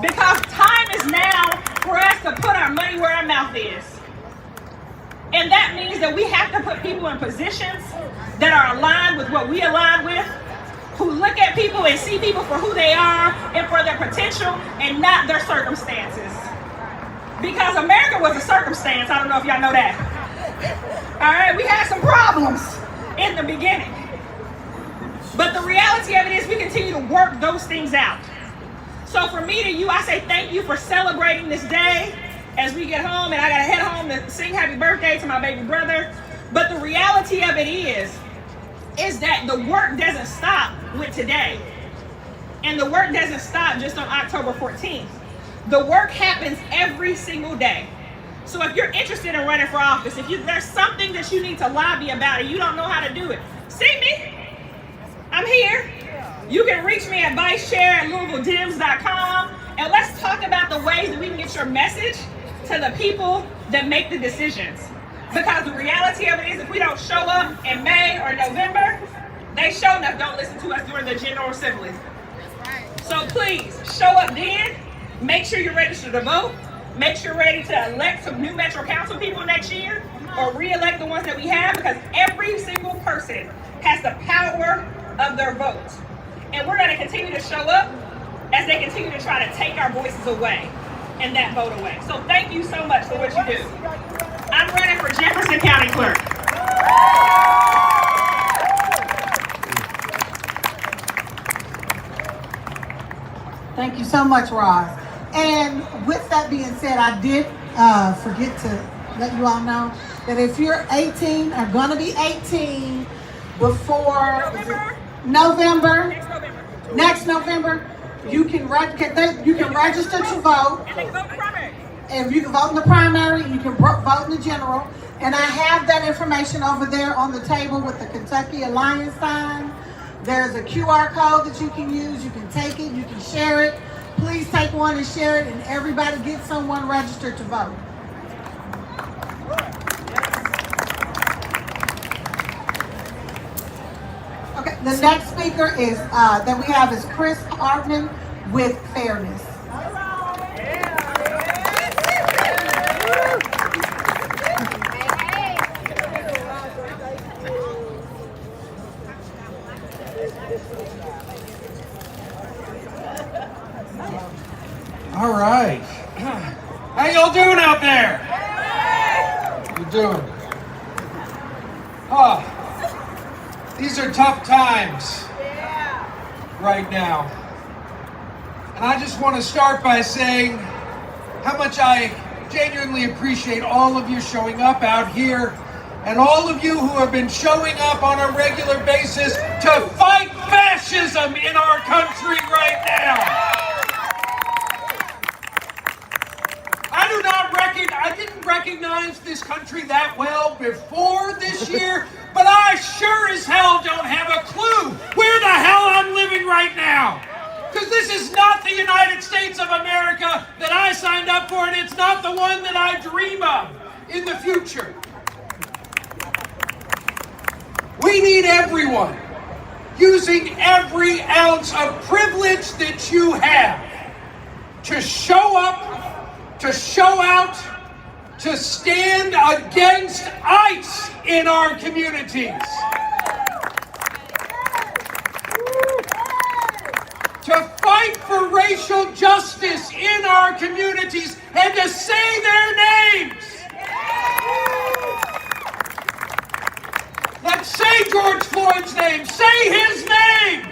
Because time is now for us to put our money where our mouth is. And that means that we have to put people in positions that are aligned with what we align with, who look at people and see people for who they are and for their potential and not their circumstances. Because America was a circumstance. I don't know if y'all know that. All right, we had some problems in the beginning. But the reality of it is we continue to work those things out. So for me to you, I say thank you for celebrating this day as we get home, and I gotta head home to sing happy birthday to my baby brother. But the reality of it is that the work doesn't stop with today. And the work doesn't stop just on October 14th. The work happens every single day. So if you're interested in running for office, if there's something that you need to lobby about and you don't know how to do it, see me. I'm here. You can reach me at vicechair@louisvilledems.com, and let's talk about the ways that we can get your message to the people that make the decisions. Because the reality of it is, if we don't show up in May or November, they sure enough don't listen to us during the General Assembly. So please, show up then. Make sure you're registered to vote. Make sure you're ready to elect some new Metro Council people next year, or re-elect the ones that we have, because every single person has the power of their vote. And we're going to continue to show up as they continue to try to take our voices away and that vote away. So thank you so much for what you do. I'm running for Jefferson County Clerk. Thank you so much, Roz. And with that being said, I did forget to let you all know that if you're 18 or gonna be 18 before next November, you can register to vote. And they can vote in the primary. And you can vote in the primary, you can vote in the general. And I have that information over there on the table with the Kentucky Alliance sign. There's a QR code that you can use. You can take it, you can share it. Please take one and share it, and everybody get someone registered to vote. Okay, the next speaker is that we have is Chris Hartman with Fairness. All right. How y'all doing out there? You doing? Oh, these are tough times right now. And I just want to start by saying how much I genuinely appreciate all of you showing up out here, and all of you who have been showing up on a regular basis to fight fascism in our country right now. I didn't recognize organized this country that well before this year, but I sure as hell don't have a clue where the hell I'm living right now. Because this is not the United States of America that I signed up for, and it's not the one that I dream of in the future. We need everyone using every ounce of privilege that you have to show up, to show out, to stand against ICE in our communities. To fight for racial justice in our communities and to say their names. Let's say George Floyd's name. Say his name.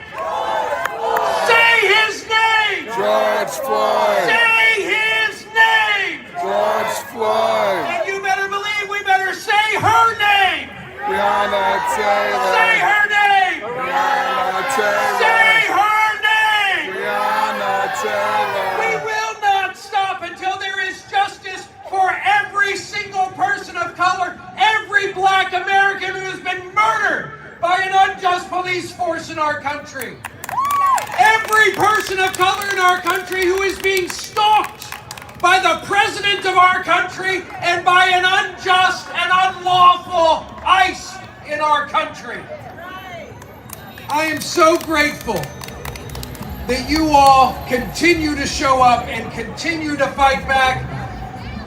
Say his name. George Floyd. Say his name. George Floyd. And you better believe we better say her name. Breonna Taylor. Say her name. Breonna Taylor. Say her name. Breonna Taylor. We will not stop until there is justice for every single person of color, every black American who has been murdered by an unjust police force in our country. Every person of color in our country who is being stalked by the president of our country and by an unjust and unlawful ICE in our country. I am so grateful that you all continue to show up and continue to fight back.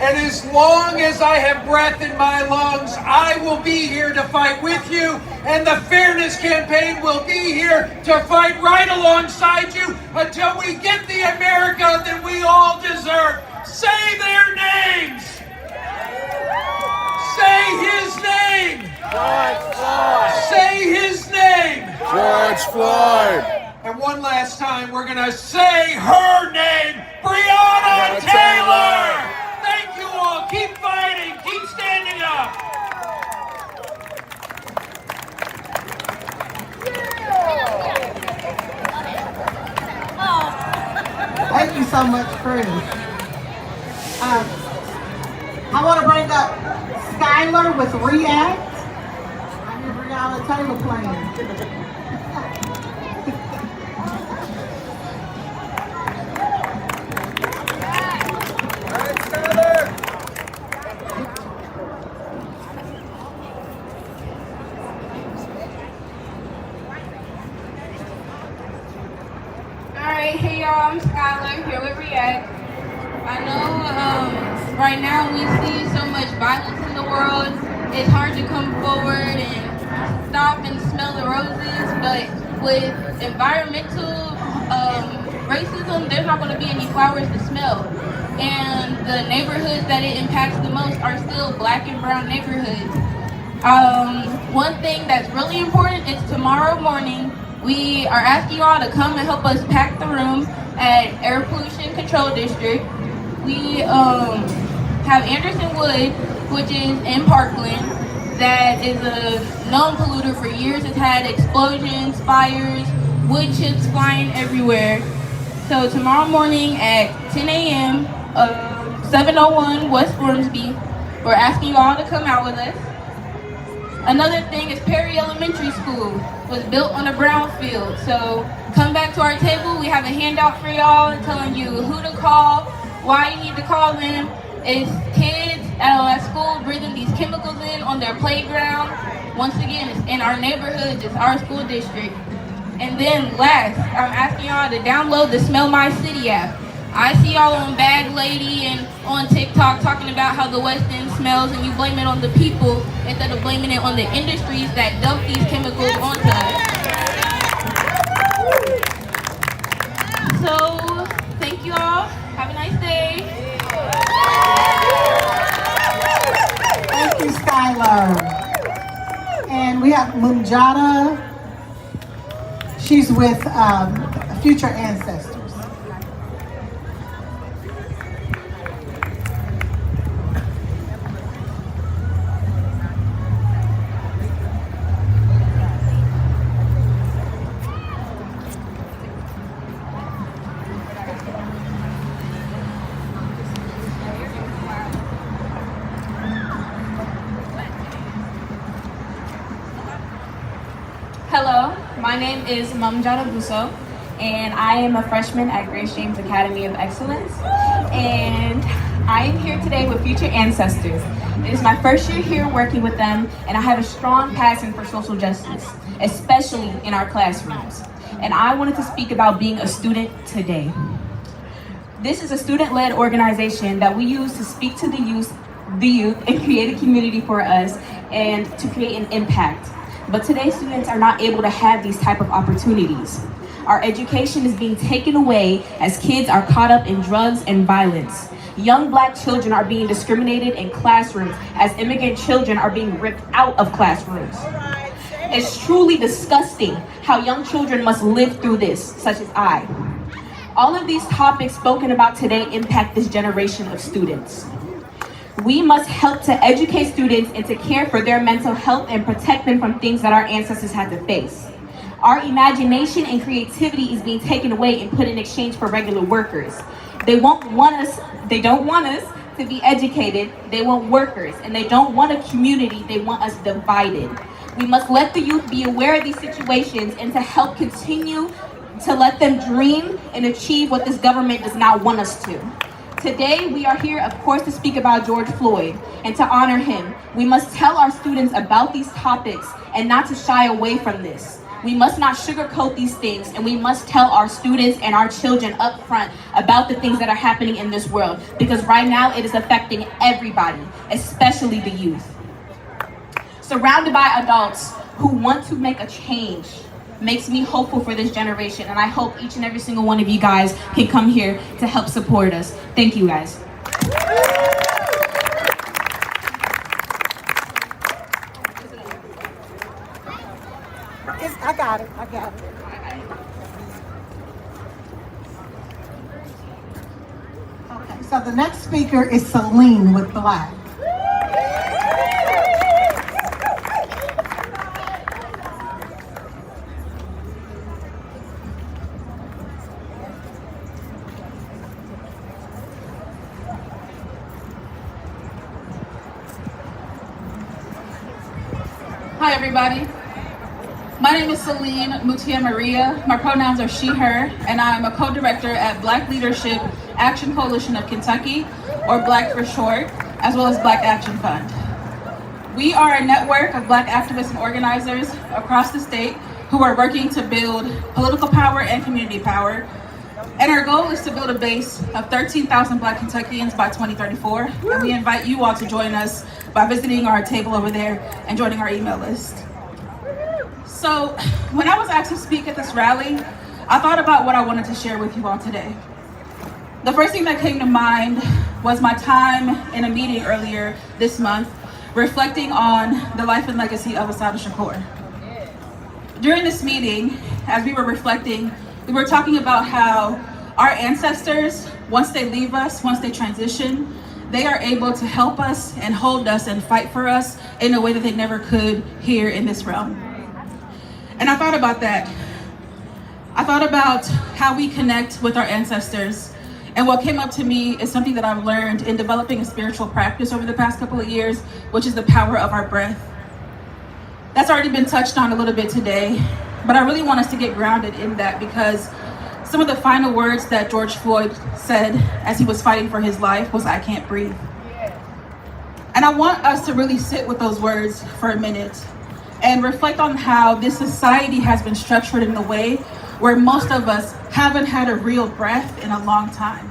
And as long as I have breath in my lungs, I will be here to fight with you. And the Fairness Campaign will be here to fight right alongside you until we get the America that we all deserve. Say their names. Say his name. George Floyd. Say his name. George Floyd. And one last time, we're going to say her name, Breonna Taylor. Thank you all. Keep fighting. Keep standing up. Thank you so much, Chris. I want to bring up Skylar with React. I hear Breonna Taylor playing. Alright, hey y'all, I'm Skylar here with React. I know right now we see so much violence in the world. It's hard to come forward and stop and smell the roses, but with environmental racism, there's not going to be any flowers to smell. And the neighborhoods that it impacts the most are still black and brown neighborhoods. One thing that's really important is tomorrow morning, we are asking y'all to come and help us pack the room at Air Pollution Control District. We have Anderson Wood, which is in Parkland, that is a known polluter for years. It's had explosions, fires, wood chips flying everywhere. So tomorrow morning at 10 a.m., 701 West Ormsby, we're asking y'all to come out with us. Another thing is Perry Elementary School was built on a brown field. So come back to our table. We have a handout for y'all telling you who to call, why you need to call them. It's kids at school breathing these chemicals in on their playground. Once again, it's in our neighborhoods, it's our school district. And then last, I'm asking y'all to download the Smell My City app. I see y'all on Bag Lady and on TikTok talking about how the West End smells and you blame it on the people instead of blaming it on the industries that dump these chemicals onto us. So, thank you all. Have a nice day. Thank you, Skylar. And we have Munjata. She's with Future Ancestors. My name is Mamjada Busso, and I am a freshman at Grace James Academy of Excellence. And I am here today with future ancestors. It is my first year here working with them, and I have a strong passion for social justice, especially in our classrooms. And I wanted to speak about being a student today. This is a student-led organization that we use to speak to the youth and create a community for us and to create an impact. But today students are not able to have these type of opportunities. Our education is being taken away as kids are caught up in drugs and violence. Young Black children are being discriminated in classrooms as immigrant children are being ripped out of classrooms. It's truly disgusting how young children must live through this, such as I. All of these topics spoken about today impact this generation of students. We must help to educate students and to care for their mental health and protect them from things that our ancestors had to face. Our imagination and creativity is being taken away and put in exchange for regular workers. They don't want us to be educated, they want workers, and they don't want a community, they want us divided. We must let the youth be aware of these situations and to help continue to let them dream and achieve what this government does not want us to. Today, we are here, of course, to speak about George Floyd and to honor him. We must tell our students about these topics and not to shy away from this. We must not sugarcoat these things, and we must tell our students and our children up front about the things that are happening in this world, because right now it is affecting everybody, especially the youth. Surrounded by adults who want to make a change makes me hopeful for this generation, and I hope each and every single one of you guys can come here to help support us. Thank you, guys. I got it. Okay, so the next speaker is Celine with Black. Hi everybody, my name is Celine Mutia Maria. My pronouns are she, her, and I'm a co-director at Black Leadership Action Coalition of Kentucky, or Black for short, as well as Black Action Fund. We are a network of Black activists and organizers across the state who are working to build political power and community power. And our goal is to build a base of 13,000 Black Kentuckians by 2034. And we invite you all to join us by visiting our table over there and joining our email list. So when I was asked to speak at this rally, I thought about what I wanted to share with you all today. The first thing that came to mind was my time in a meeting earlier this month, reflecting on the life and legacy of Assata Shakur. During this meeting, as we were reflecting, we were talking about how our ancestors, once they leave us, once they transition, they are able to help us and hold us and fight for us in a way that they never could here in this realm. And I thought about that. I thought about how we connect with our ancestors. And what came up to me is something that I've learned in developing a spiritual practice over the past couple of years, which is the power of our breath. That's already been touched on a little bit today, but I really want us to get grounded in that, because some of the final words that George Floyd said as he was fighting for his life was, "I can't breathe." And I want us to really sit with those words for a minute and reflect on how this society has been structured in a way where most of us haven't had a real breath in a long time.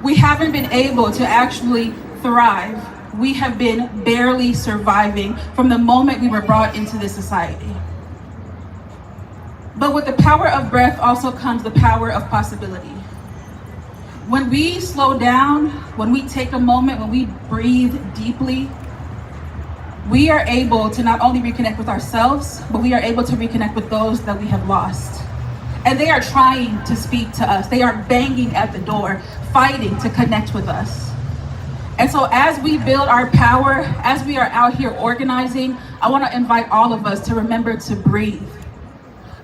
We haven't been able to actually thrive. We have been barely surviving from the moment we were brought into this society. But with the power of breath also comes the power of possibility. When we slow down, when we take a moment, when we breathe deeply, we are able to not only reconnect with ourselves, but we are able to reconnect with those that we have lost. And they are trying to speak to us. They are banging at the door, fighting to connect with us. And so as we build our power, as we are out here organizing, I want to invite all of us to remember to breathe.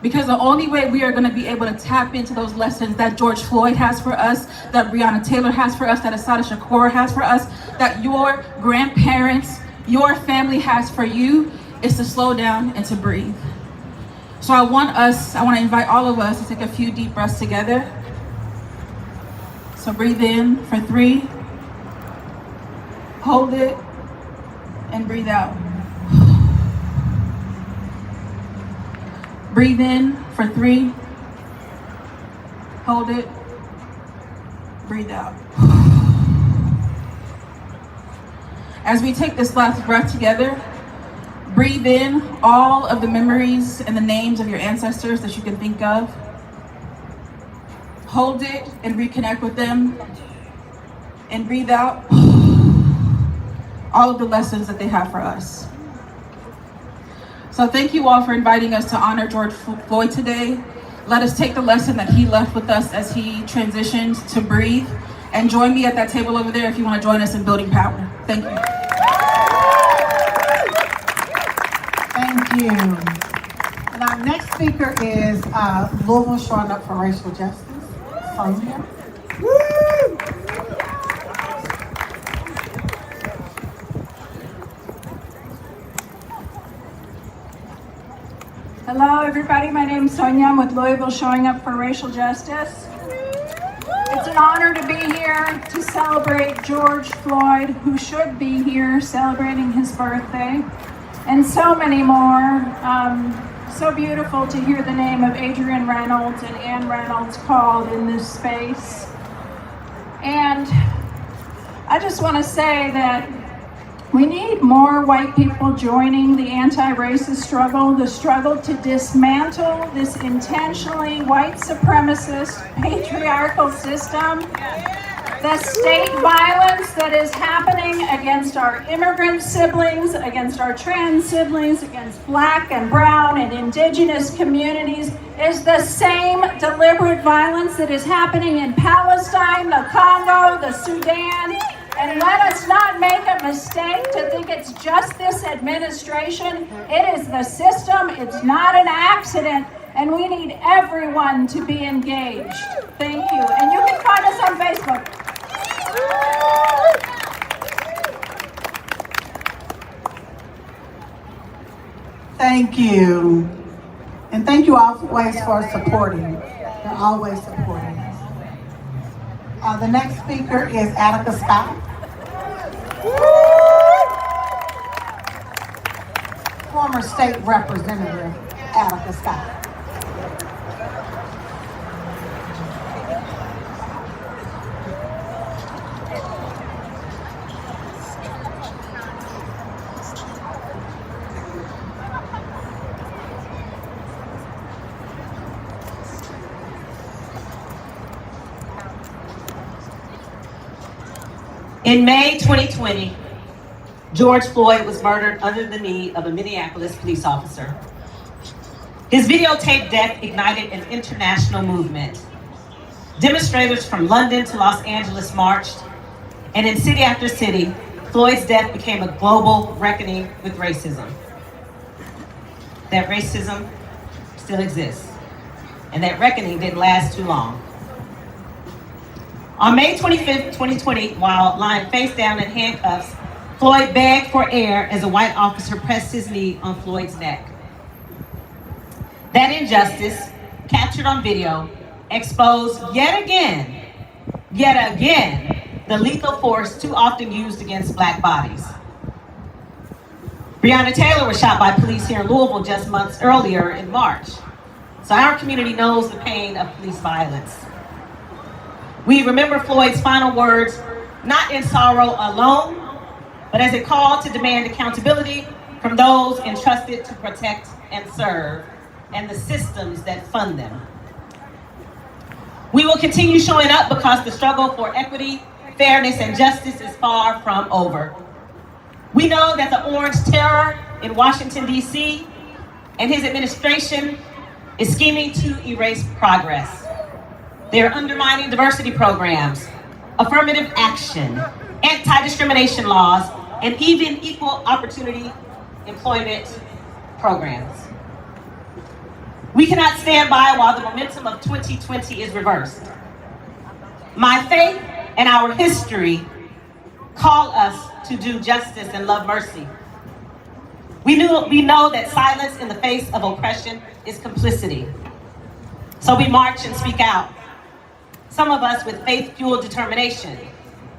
Because the only way we are going to be able to tap into those lessons that George Floyd has for us, that Breonna Taylor has for us, that Assata Shakur has for us, that your grandparents, your family has for you, is to slow down and to breathe. So I want to invite all of us to take a few deep breaths together. So breathe in for 3, hold it, and breathe out. Breathe in for 3, hold it, breathe out. As we take this last breath together, breathe in all of the memories and the names of your ancestors that you can think of. Hold it and reconnect with them. And breathe out all of the lessons that they have for us. So thank you all for inviting us to honor George Floyd today. Let us take the lesson that he left with us as he transitioned to breathe. And join me at that table over there if you want to join us in building power. Thank you. Thank you. And our next speaker is Louisville showing up for racial justice. Sonia. Hello, everybody. My name is Sonia. I'm with Louisville Showing Up for Racial Justice. It's an honor to be here to celebrate George Floyd, who should be here celebrating his birthday, and so many more. So beautiful to hear the name of Adrian Reynolds and Ann Reynolds called in this space. And I just want to say that we need more white people joining the anti-racist struggle, the struggle to dismantle this intentionally white supremacist patriarchal system, the state violence that is happening against our immigrant siblings, against our trans siblings, against Black and brown and indigenous communities is the same deliberate violence that is happening in Palestine, the Congo, the Sudan. And let us not make a mistake to think it's just this administration. It is the system. It's not an accident. And we need everyone to be engaged. Thank you. And you can find us on Facebook. Thank you. And thank you always for supporting. You're always supporting us. The next speaker is Attica Scott. Former state representative Attica Scott. In May 2020, George Floyd was murdered under the knee of a Minneapolis police officer. His videotaped death ignited an international movement. Demonstrators from London to Los Angeles marched, and in city after city, Floyd's death became a global reckoning with racism. That racism still exists, and that reckoning didn't last too long. On May 25th, 2020, while lying face down in handcuffs, Floyd begged for air as a white officer pressed his knee on Floyd's neck. That injustice, captured on video, exposed yet again, the lethal force too often used against Black bodies. Breonna Taylor was shot by police here in Louisville just months earlier in March. So our community knows the pain of police violence. We remember Floyd's final words, not in sorrow alone, but as a call to demand accountability from those entrusted to protect and serve, and the systems that fund them. We will continue showing up because the struggle for equity, fairness, and justice is far from over. We know that the orange terror in Washington, D.C. and his administration is scheming to erase progress. They're undermining diversity programs, affirmative action, anti-discrimination laws, and even equal opportunity employment programs. We cannot stand by while the momentum of 2020 is reversed. My faith and our history call us to do justice and love mercy. We know that silence in the face of oppression is complicity. So we march and speak out. Some of us with faith-fueled determination,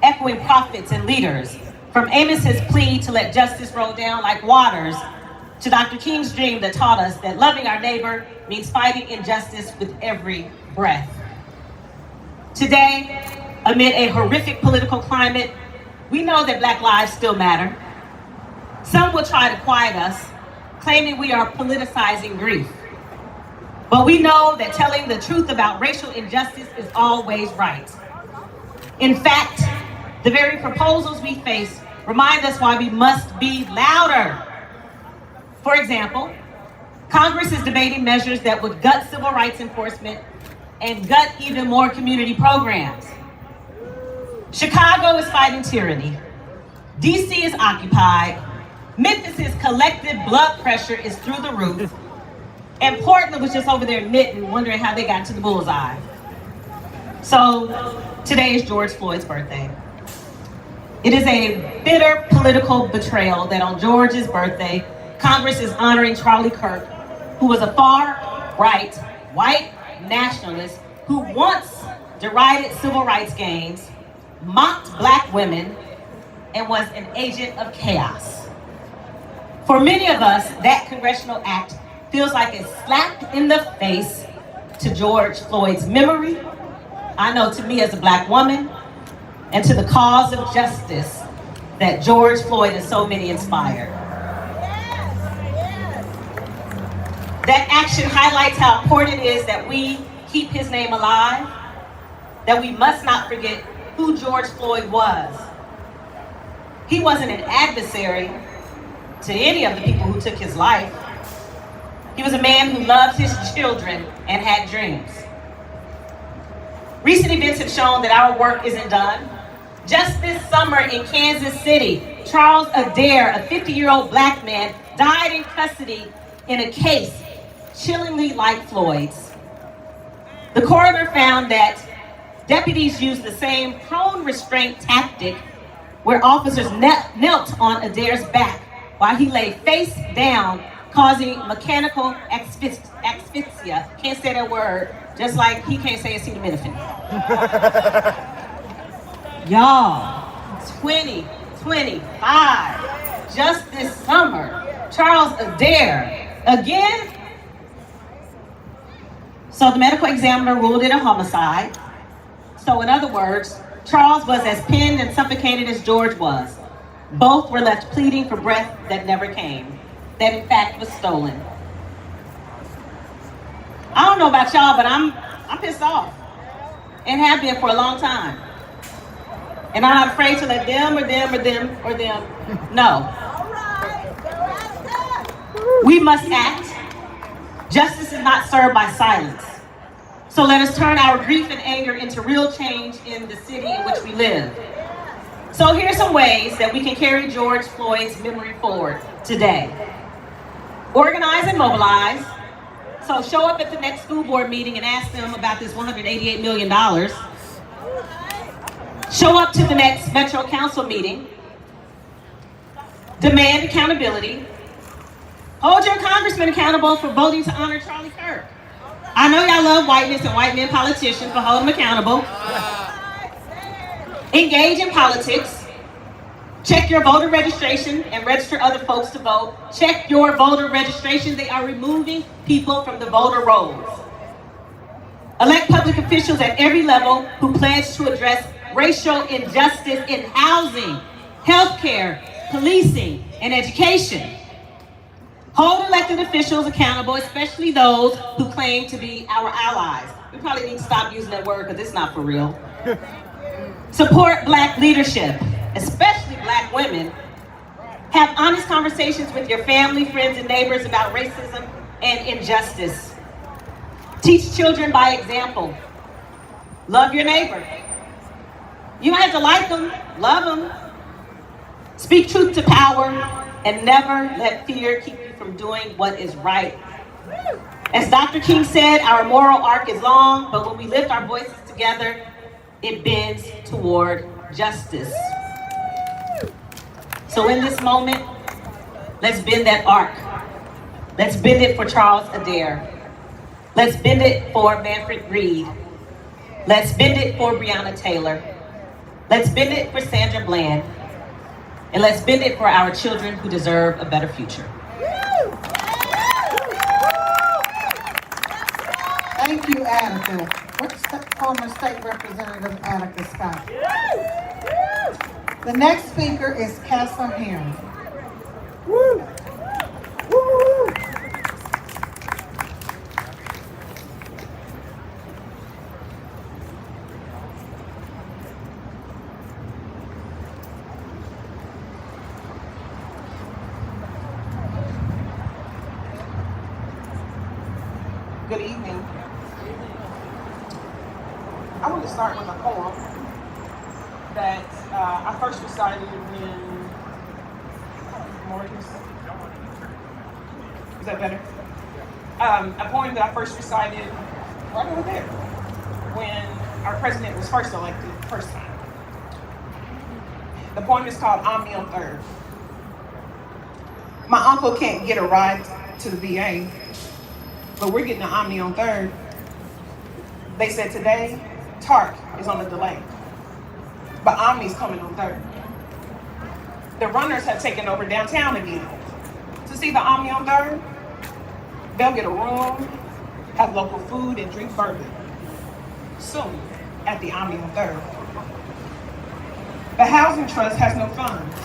echoing prophets and leaders, from Amos's plea to let justice roll down like waters, to Dr. King's dream that taught us that loving our neighbor means fighting injustice with every breath. Today, amid a horrific political climate, we know that Black lives still matter. Some will try to quiet us, claiming we are politicizing grief. But we know that telling the truth about racial injustice is always right. In fact, the very proposals we face remind us why we must be louder. For example, Congress is debating measures that would gut civil rights enforcement and gut even more community programs. Chicago is fighting tyranny. DC is occupied. Memphis's collective blood pressure is through the roof. And Portland was just over there knitting, wondering how they got to the bullseye. So today is George Floyd's birthday. It is a bitter political betrayal that on George's birthday, Congress is honoring Charlie Kirk, who was a far-right, white nationalist who once derided civil rights gains, mocked Black women, and was an agent of chaos. For many of us, that congressional act feels like a slap in the face to George Floyd's memory, I know to me as a Black woman, and to the cause of justice that George Floyd and so many inspired. That action highlights how important it is that we keep his name alive, that we must not forget who George Floyd was. He wasn't an adversary to any of the people who took his life. He was a man who loved his children and had dreams. Recent events have shown that our work isn't done. Just this summer in Kansas City, Charles Adair, a 50-year-old Black man, died in custody in a case chillingly like Floyd's. The coroner found that deputies used the same prone restraint tactic where officers knelt on Adair's back while he lay face down, causing mechanical asphyxia. Can't say that word, just like he can't say acetaminophen. Y'all, 2025, just this summer, Charles Adair, again? So the medical examiner ruled it a homicide. So in other words, Charles was as pinned and suffocated as George was. Both were left pleading for breath that never came, that in fact was stolen. I don't know about y'all, but I'm pissed off and have been for a long time. And I'm not afraid to let them know. We must act. Justice is not served by silence. So let us turn our grief and anger into real change in the city in which we live. So here's some ways that we can carry George Floyd's memory forward today. Organize and mobilize. So show up at the next school board meeting and ask them about this $188 million. Show up to the next Metro Council meeting. Demand accountability. Hold your congressman accountable for voting to honor Charlie Kirk. I know y'all love whiteness and white men politicians, but hold them accountable. Engage in politics. Check your voter registration and register other folks to vote. Check your voter registration. They are removing people from the voter rolls. Elect public officials at every level who pledge to address racial injustice in housing, healthcare, policing, and education. Hold elected officials accountable, especially those who claim to be our allies. We probably need to stop using that word because it's not for real. Support Black leadership, especially Black women. Have honest conversations with your family, friends, and neighbors about racism and injustice. Teach children by example. Love your neighbor. You don't have to like them, love them. Speak truth to power and never let fear keep you from doing what is right. As Dr. King said, our moral arc is long, but when we lift our voices together, it bends toward justice. So in this moment, let's bend that arc. Let's bend it for Charles Adair. Let's bend it for Manfred Reed. Let's bend it for Breonna Taylor. Let's bend it for Sandra Bland. And let's bend it for our children who deserve a better future. Thank you, Attica. What's the former state representative Attica Scott? The next speaker is Castle Herring. Woo! Woo! Good evening. I want to start with a poem that I first recited when Is that better? A poem that I first recited right over there when our president was first elected, first time. The poem is called Omni on Third. My uncle can't get a ride to the VA, but we're getting an Omni on Third. They said today, TARC is on the delay, but Omni's coming on Third. The runners have taken over downtown again. To see the Omni on Third, they'll get a room, have local food, and drink bourbon soon at the Omni on Third. The Housing Trust has no funds,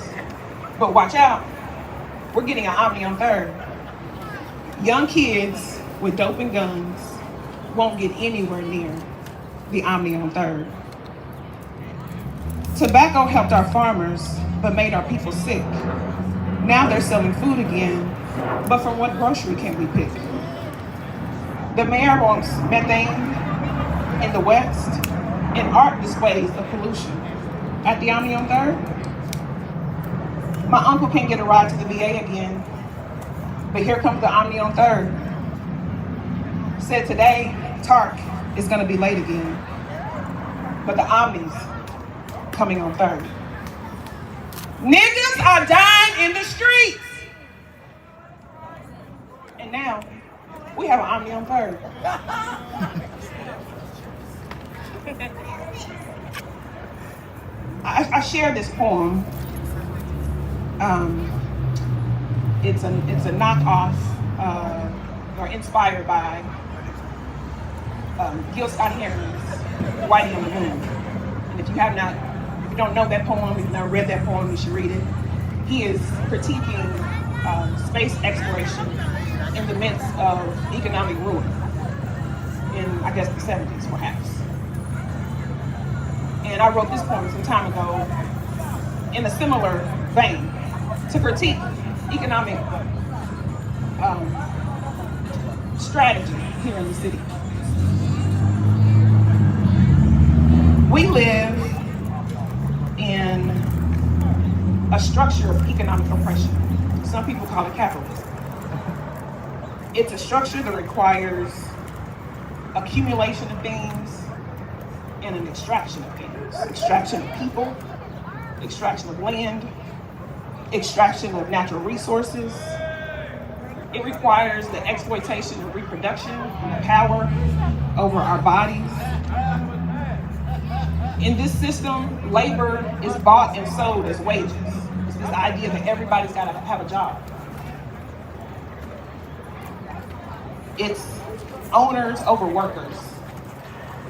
but watch out, we're getting an Omni on Third. Young kids with dope and guns won't get anywhere near the Omni on Third. Tobacco helped our farmers, but made our people sick. Now they're selling food again, but from what grocery can we pick? The mayor wants methane in the West and art displays of pollution at the Omni on Third. My uncle can't get a ride to the VA again, but here comes the Omni on Third. Said today, TARC is gonna be late again, but the Omni's coming on Third. Niggas are dying in the streets. And now, we have an Omni on Third. I shared this poem. It's a knockoff or inspired by Gil Scott Heron's Whitey on the Moon. And if you don't know that poem, if you've never read that poem, you should read it. He is critiquing space exploration in the midst of economic ruin in, I guess, the 70s, perhaps. And I wrote this poem some time ago in a similar vein to critique economic strategy here in the city. We live in a structure of economic oppression. Some people call it capitalism. It's a structure that requires accumulation of things and an extraction of things. Extraction of people, extraction of land, extraction of natural resources. It requires the exploitation of reproduction and power over our bodies. In this system, labor is bought and sold as wages. It's this idea that everybody's got to have a job. It's owners over workers.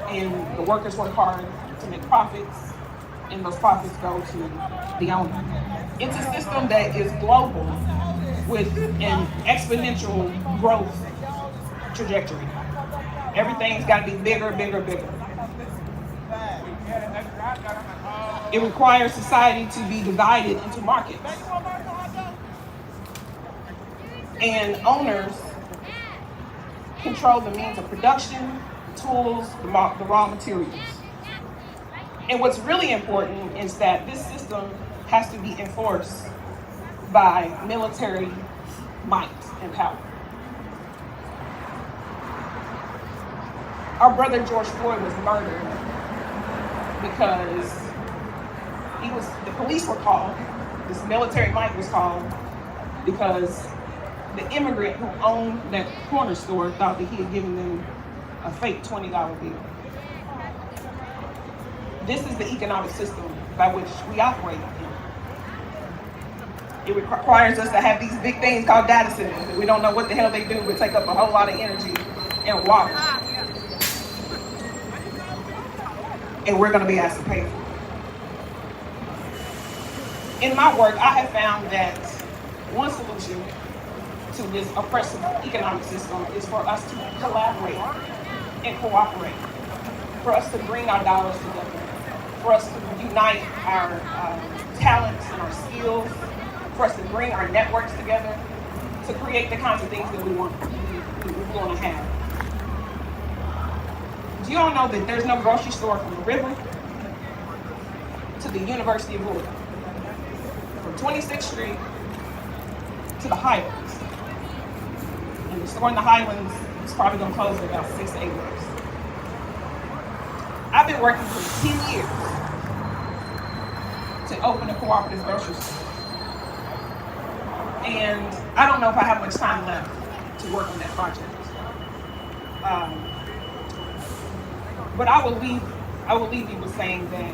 And the workers work hard to make profits, and those profits go to the owner. It's a system that is global with an exponential growth trajectory. Everything's got to be bigger, bigger, bigger. It requires society to be divided into markets. And owners control the means of production, tools, the raw materials. And what's really important is that this system has to be enforced by military might and power. Our brother George Floyd was murdered because the police were called, this military might was called because the immigrant who owned that corner store thought that he had given them a fake $20 bill. This is the economic system by which we operate in. It requires us to have these big things called data centers that we don't know what the hell they do, but take up a whole lot of energy and water. And we're gonna be asked to pay for it. In my work, I have found that one solution to this oppressive economic system is for us to collaborate and cooperate, for us to bring our dollars together, for us to unite our talents and our skills, for us to bring our networks together to create the kinds of things that we want to have. Do you all know that there's no grocery store from the river to the University of Louisville, from 26th Street to the Highlands? And the store in the Highlands is probably going to close in about 6 to 8 weeks. I've been working for 10 years to open a cooperative grocery store. And I don't know if I have much time left to work on that project. But I will leave you with saying that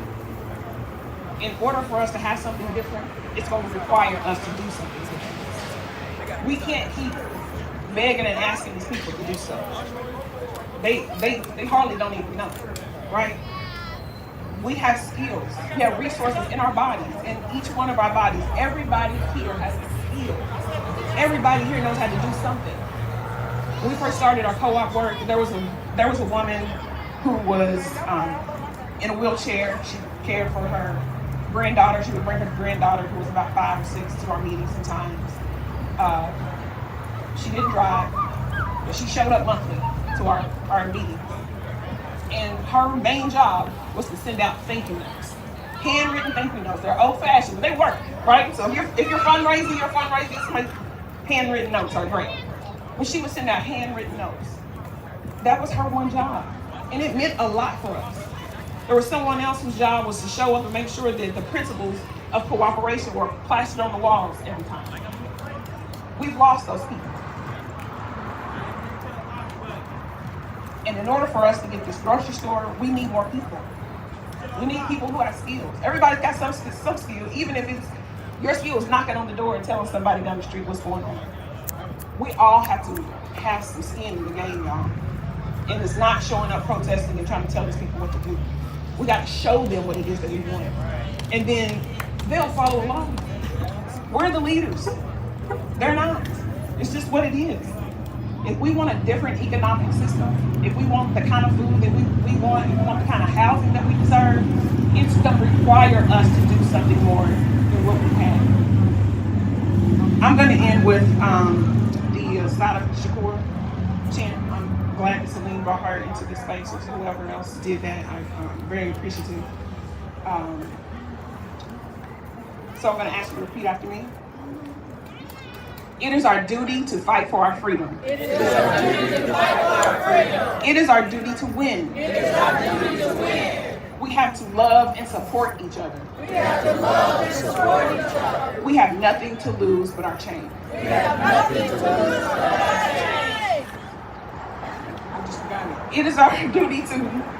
in order for us to have something different, it's going to require us to do something different. We can't keep begging and asking these people to do so. They hardly don't even know, right? We have skills, we have resources in our bodies, in each one of our bodies. Everybody here has a skill. Everybody here knows how to do something. When we first started our co-op work, there was a woman who was in a wheelchair. She cared for her granddaughter. She would bring her granddaughter, who was about 5 or 6, to our meetings sometimes. She didn't drive, but she showed up monthly to our meetings. And her main job was to send out thank you notes. Handwritten thank you notes. They're old-fashioned, but they work, right? So if you're fundraising, handwritten notes are great. When she would send out handwritten notes, that was her one job. And it meant a lot for us. There was someone else whose job was to show up and make sure that the principles of cooperation were plastered on the walls every time. We've lost those people. And in order for us to get this grocery store, we need more people. We need people who have skills. Everybody's got some skills, even if it's your skill is knocking on the door and telling somebody down the street what's going on. We all have to have some skin in the game, y'all. And it's not showing up protesting and trying to tell these people what to do. We got to show them what it is that we want. And then they'll follow along. We're the leaders. They're not. It's just what it is. If we want a different economic system, if we want the kind of food that we want, if we want the kind of housing that we deserve, it's going to require us to do something more than what we have. I'm going to end with the Sada Shakur chant. I'm glad that Celine brought her into this space, or whoever else did that. I'm very appreciative. So I'm going to ask you to repeat after me. It is our duty to fight for our freedom. It is our duty to fight for our freedom. It is our duty to win. It is our duty to win. We have to love and support each other. We have to love and support each other. We have nothing to lose but our change. We have nothing to lose but our change. I just forgot it. It is our duty to...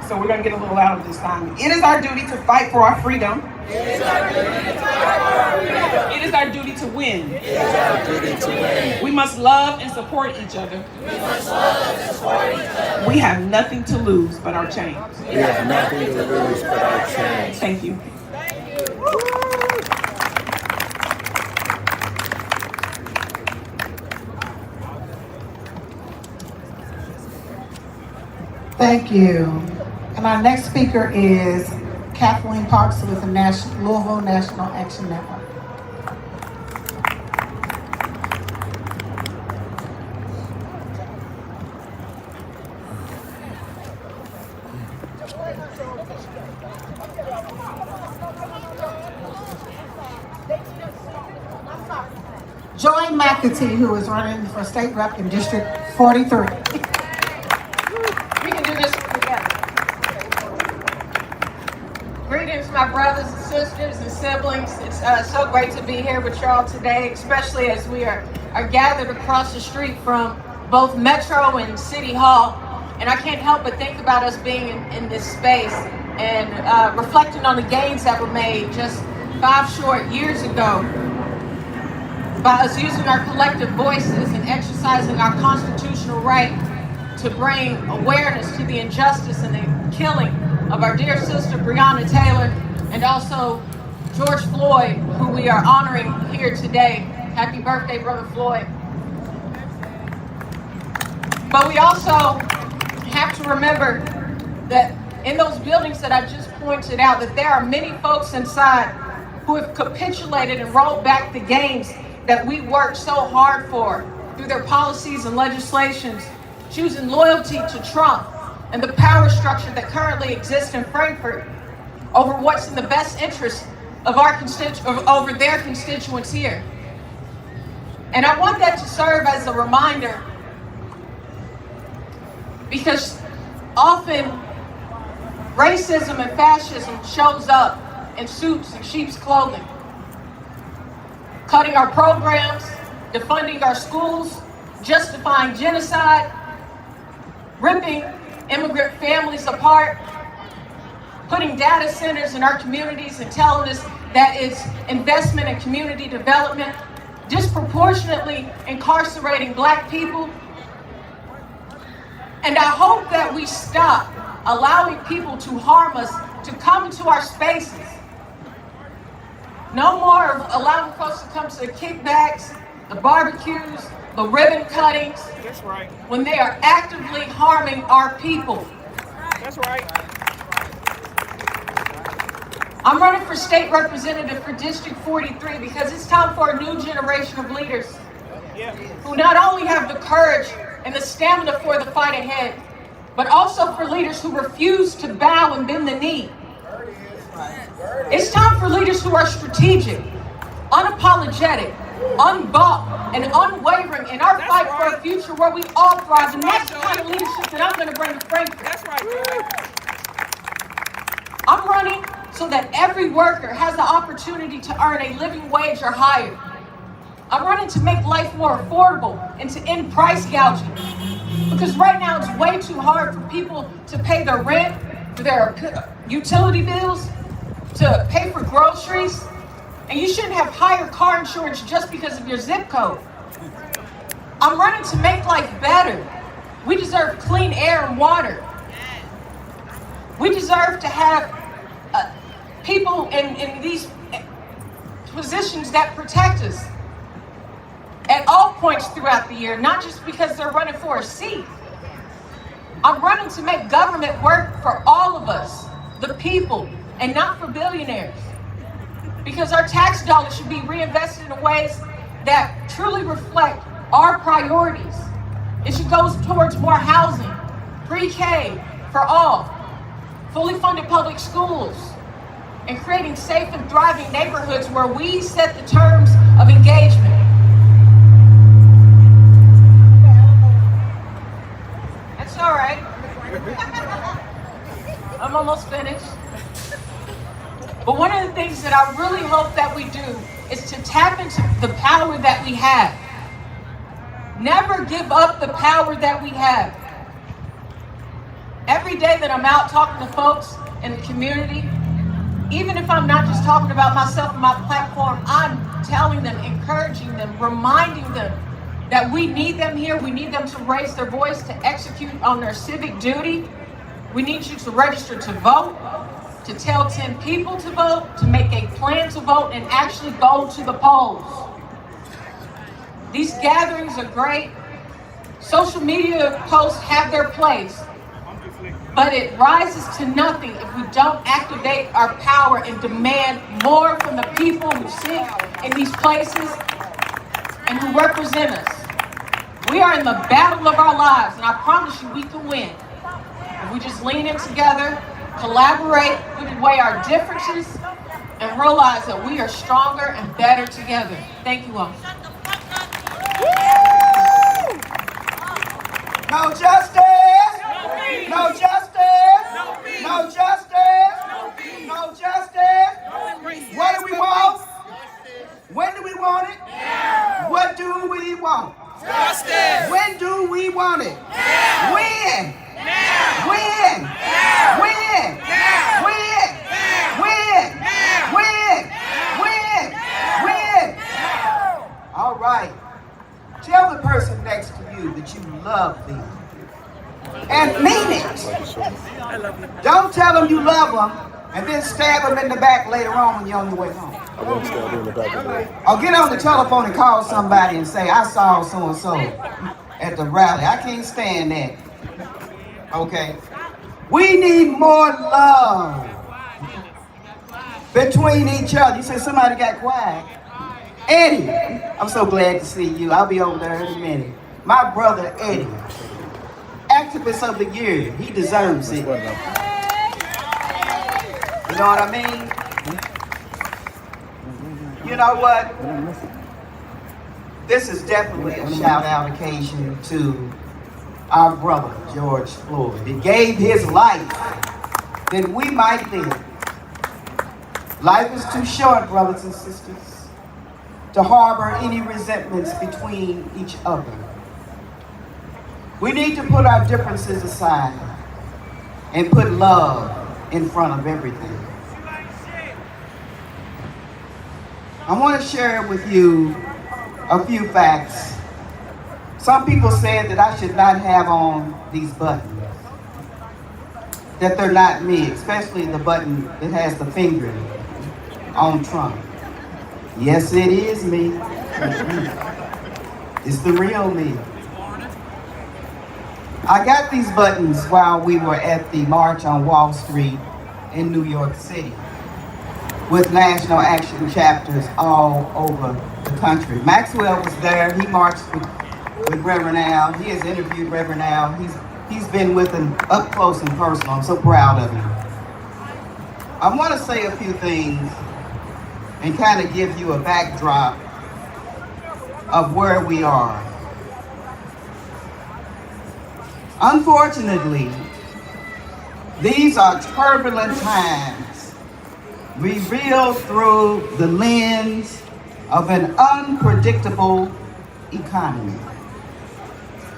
So we're going to get a little louder this time. It is our duty to fight for our freedom. It is our duty to fight for our freedom. It is our duty to win. It is our duty to win. We must love and support each other. We must love and support each other. We have nothing to lose but our change. We have nothing to lose but our change. Thank you. Thank you. And our next speaker is Kathleen Parks with the Louisville National Action Network. Joy McAtee, who is running for state rep in District 43. We can do this together. Greetings my brothers and sisters and siblings. It's so great to be here with y'all today, especially as we are gathered across the street from both Metro and City Hall. And I can't help but think about us being in this space and reflecting on the gains that were made just 5 short years ago by us using our collective voices and exercising our constitutional right to bring awareness to the injustice and the killing of our dear sister Breonna Taylor and also George Floyd, who we are honoring here today. Happy birthday, Brother Floyd. But we also have to remember that in those buildings that I just pointed out, that there are many folks inside who have capitulated and rolled back the gains that we worked so hard for through their policies and legislations, choosing loyalty to Trump and the power structure that currently exists in Frankfurt over what's in the best interest of our over their constituents here. And I want that to serve as a reminder, because often racism and fascism shows up in suits and sheep's clothing, cutting our programs, defunding our schools, justifying genocide, ripping immigrant families apart, putting data centers in our communities and telling us that it's investment in community development, disproportionately incarcerating Black people. And I hope that we stop allowing people to harm us, to come into our spaces. No more of allowing folks to come to the kickbacks, the barbecues, the ribbon cuttings. That's right. When they are actively harming our people. That's right. I'm running for state representative for District 43 because it's time for a new generation of leaders who not only have the courage and the stamina for the fight ahead, but also for leaders who refuse to bow and bend the knee. It's time for leaders who are strategic, unapologetic, unbought, and unwavering in our fight for a future where we all thrive. And that's the kind of leadership that I'm going to bring to Frankfurt. That's right. I'm running so that every worker has the opportunity to earn a living wage or higher. I'm running to make life more affordable and to end price gouging. Because right now it's way too hard for people to pay their rent, for their utility bills, to pay for groceries. And you shouldn't have higher car insurance just because of your zip code. I'm running to make life better. We deserve clean air and water. We deserve to have people in these positions that protect us at all points throughout the year, not just because they're running for a seat. I'm running to make government work for all of us, the people, and not for billionaires. Because our tax dollars should be reinvested in ways that truly reflect our priorities. It should go towards more housing, pre-K for all, fully funded public schools, and creating safe and thriving neighborhoods where we set the terms of engagement. That's all right. I'm almost finished. But one of the things that I really hope that we do is to tap into the power that we have. Never give up the power that we have. Every day that I'm out talking to folks in the community, even if I'm not just talking about myself and my platform, I'm telling them, encouraging them, reminding them that we need them here. We need them to raise their voice, to execute on their civic duty. We need you to register to vote, to tell 10 people to vote, to make a plan to vote, and actually go to the polls. These gatherings are great. Social media posts have their place, but it rises to nothing if we don't activate our power and demand more from the people who sit in these places and who represent us. We are in the battle of our lives, and I promise you we can win. If we just lean in together, collaborate, put away our differences, and realize that we are stronger and better together. Thank you all. No justice! No justice! No justice! No justice! love thee. And mean it. Don't tell them you love them and then stab them in the back later on when you're on your way home. I won't stab you in the back of the head. Or get on the telephone and call somebody and say, I saw so-and-so at the rally. I can't stand that. Okay? We need more love between each other. You said somebody got quiet. Eddie, I'm so glad to see you. I'll be over there in a minute. My brother Eddie, activist of the year. He deserves it. You know what I mean? You know what? This is definitely a shout out occasion to our brother, George Floyd. He gave his life that we might live. Life is too short, brothers and sisters, to harbor any resentments between each other. We need to put our differences aside and put love in front of everything. I want to share with you a few facts. Some people said that I should not have on these buttons, that they're not me, especially the button that has the finger on Trump. Yes, it is me. It's the real me. I got these buttons while we were at the March on Wall Street in New York City with national action chapters all over the country. Maxwell was there. He marched with Reverend Al. He has interviewed Reverend Al. He's been with him up close and personal. I'm so proud of him. I want to say a few things and kind of give you a backdrop of where we are. Unfortunately, these are turbulent times revealed through the lens of an unpredictable economy,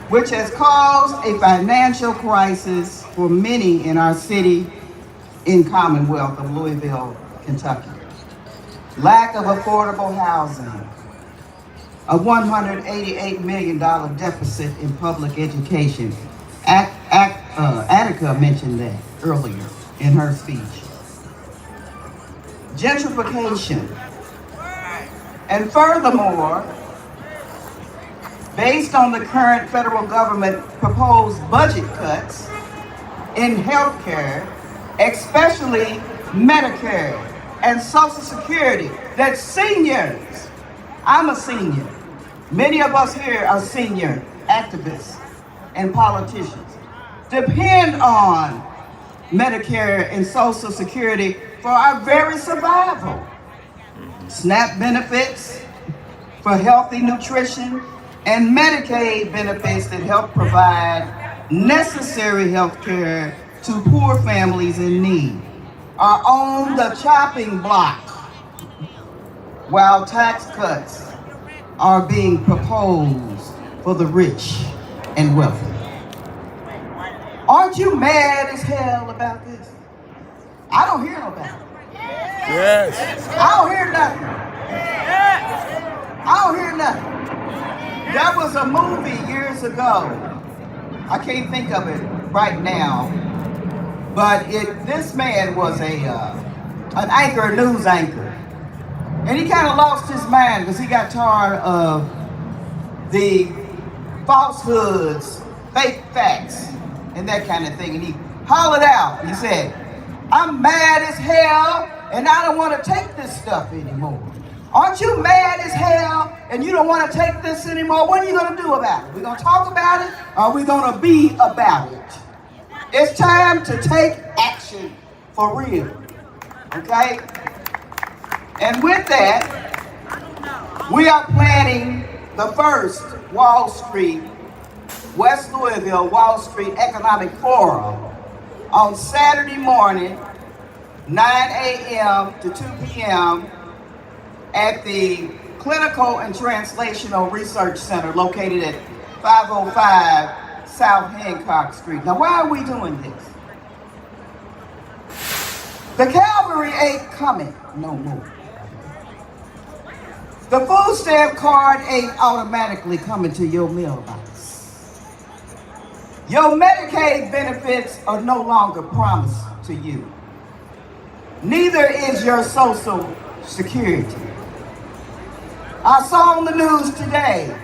which has caused a financial crisis for many in our city in Commonwealth of Louisville, Kentucky. Lack of affordable housing, a $188 million deficit in public education. Attica mentioned that earlier in her speech. Gentrification. And furthermore, based on the current federal government proposed budget cuts in healthcare, especially Medicare and Social Security, that seniors, I'm a senior, many of us here are senior activists and politicians, depend on Medicare and Social Security for our very survival. SNAP benefits for healthy nutrition and Medicaid benefits that help provide necessary health care to poor families in need are on the chopping block, while tax cuts are being proposed for the rich and wealthy. Aren't you mad as hell about this? I don't hear about it. Yes. I don't hear nothing. I don't hear nothing. There was a movie years ago. I can't think of it right now, but this man was an anchor, news anchor, and he kind of lost his mind because he got tired of the falsehoods, fake facts, and that kind of thing. And he hollered out. He said, "I'm mad as hell, and I don't want to take this stuff anymore." Aren't you mad as hell and you don't want to take this anymore? What are you going to do about it? We're going to talk about it, or are we going to be about it? It's time to take action for real, okay? And with that, we are planning the first Wall Street, West Louisville Wall Street Economic Forum on Saturday morning, 9 a.m. to 2 p.m. at the Clinical and Translational Research Center located at 505 South Hancock Street. Now, why are we doing this? The cavalry ain't coming no more. The food stamp card ain't automatically coming to your mailbox. Your Medicaid benefits are no longer promised to you. Neither is your Social Security. I saw on the news today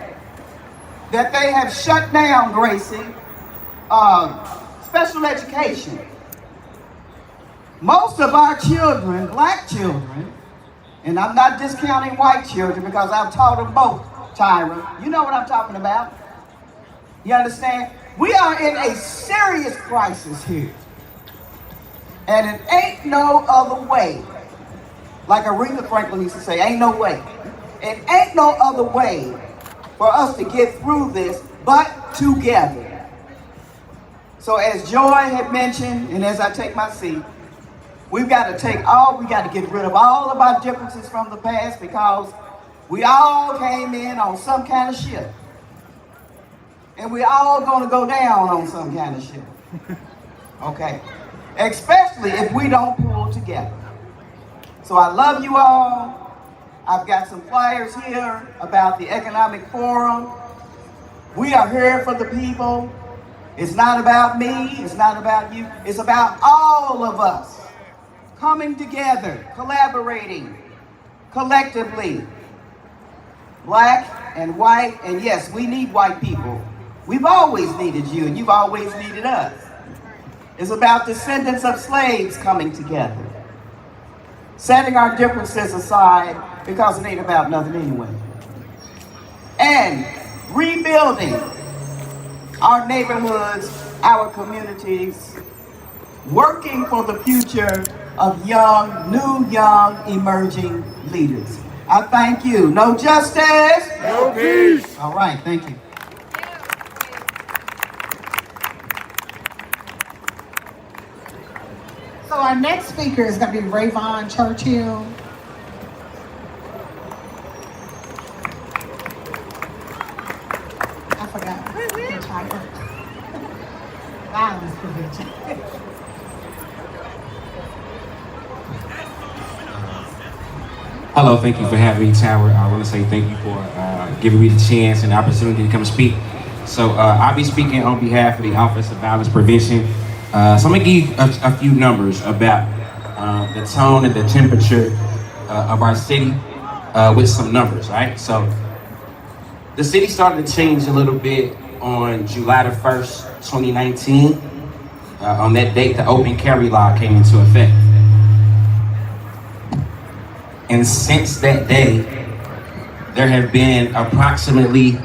that they have shut down, Gracie, special education. Most of our children, black children, and I'm not discounting white children because I've taught them both, Tyra. You know what I'm talking about. You understand? We are in a serious crisis here. And it ain't no other way. Like Aretha Franklin used to say, ain't no way. It ain't no other way for us to get through this but together. So as Joy had mentioned, and as I take my seat, we got to get rid of all of our differences from the past because we all came in on some kind of ship. And we all gonna go down on some kind of ship. Okay? Especially if we don't pull together. So I love you all. I've got some flyers here about the Economic Forum. We are here for the people. It's not about me, it's not about you. It's about all of us coming together, collaborating, collectively. Black and white, and yes, we need white people. We've always needed you, and you've always needed us. It's about descendants of slaves coming together. Setting our differences aside, because it ain't about nothing anyway. And rebuilding our neighborhoods, our communities, working for the future of new young, emerging leaders. I thank you. No justice, no peace. All right, thank you. So our next speaker is going to be Rayvon Churchill. I forgot the title. Violence prevention. Hello, thank you for having me, Tower. I want to say thank you for giving me the chance and the opportunity to come speak. So I'll be speaking on behalf of the Office of Violence Prevention. So I'm going to give you a few numbers about the tone and the temperature of our city with some numbers, right? So the city started to change a little bit on July the 1st, 2019. On that date, the open carry law came into effect. And since that day, there have been approximately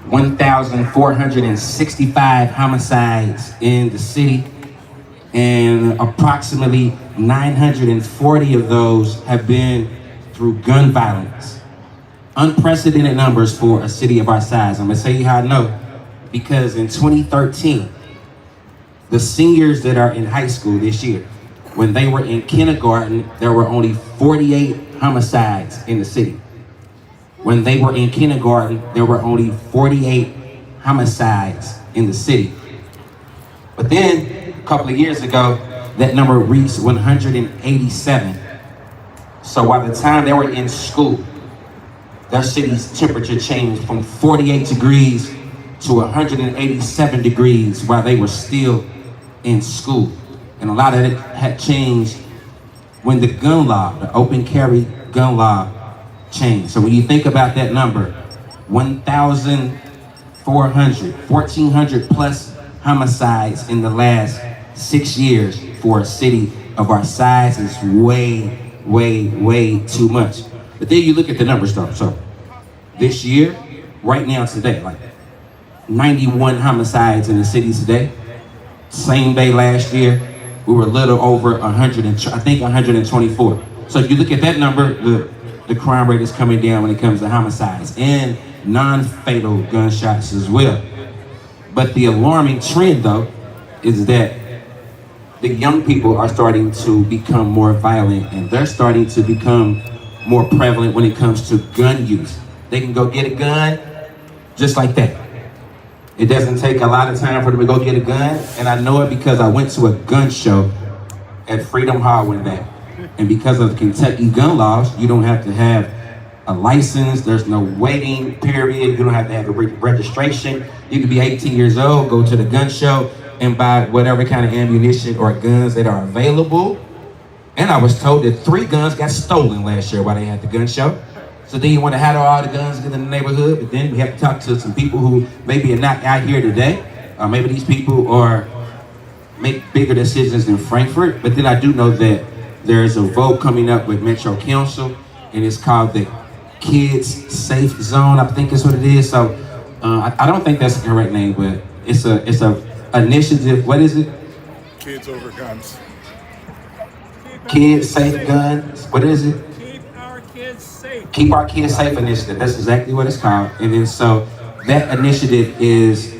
1,465 homicides in the city, and approximately 940 of those have been through gun violence. Unprecedented numbers for a city of our size. I'm gonna tell you how I know, because in 2013, the seniors that are in high school this year, when they were in kindergarten, there were only 48 homicides in the city. When they were in kindergarten, there were only 48 homicides in the city. But then, a couple of years ago, that number reached 187. So by the time they were in school, their city's temperature changed from 48 degrees to 187 degrees while they were still in school. And a lot of it had changed when the gun law, the open carry gun law, changed. So when you think about that number, 1,400 plus homicides in the last 6 years for a city of our size is way, way, way too much. But then you look at the numbers though. So this year, right now today, like 91 homicides in the city today. Same day last year, we were a little over 124. So if you look at that number, the crime rate is coming down when it comes to homicides and non-fatal gunshots as well. But the alarming trend though, is that the young people are starting to become more violent, and they're starting to become more prevalent when it comes to gun use. They can go get a gun just like that. It doesn't take a lot of time for them to go get a gun, and I know it because I went to a gun show at Freedom Hall one day. And because of the Kentucky gun laws, you don't have to have a license, there's no waiting period, you don't have to have a registration. You could be 18 years old, go to the gun show, and buy whatever kind of ammunition or guns that are available. And I was told that 3 guns got stolen last year while they had the gun show. So then you want to have all the guns in the neighborhood, but then we have to talk to some people who maybe are not out here today. Maybe these people make bigger decisions in Frankfurt. But then I do know that there is a vote coming up with Metro Council, and it's called the Kids Safe Zone, I think is what it is. So I don't think that's the correct name, but it's a initiative. What is it? Kids over guns. Kids Safe Guns. What is it? Keep our kids safe. Keep Our Kids Safe initiative. That's exactly what it's called. And then so that initiative is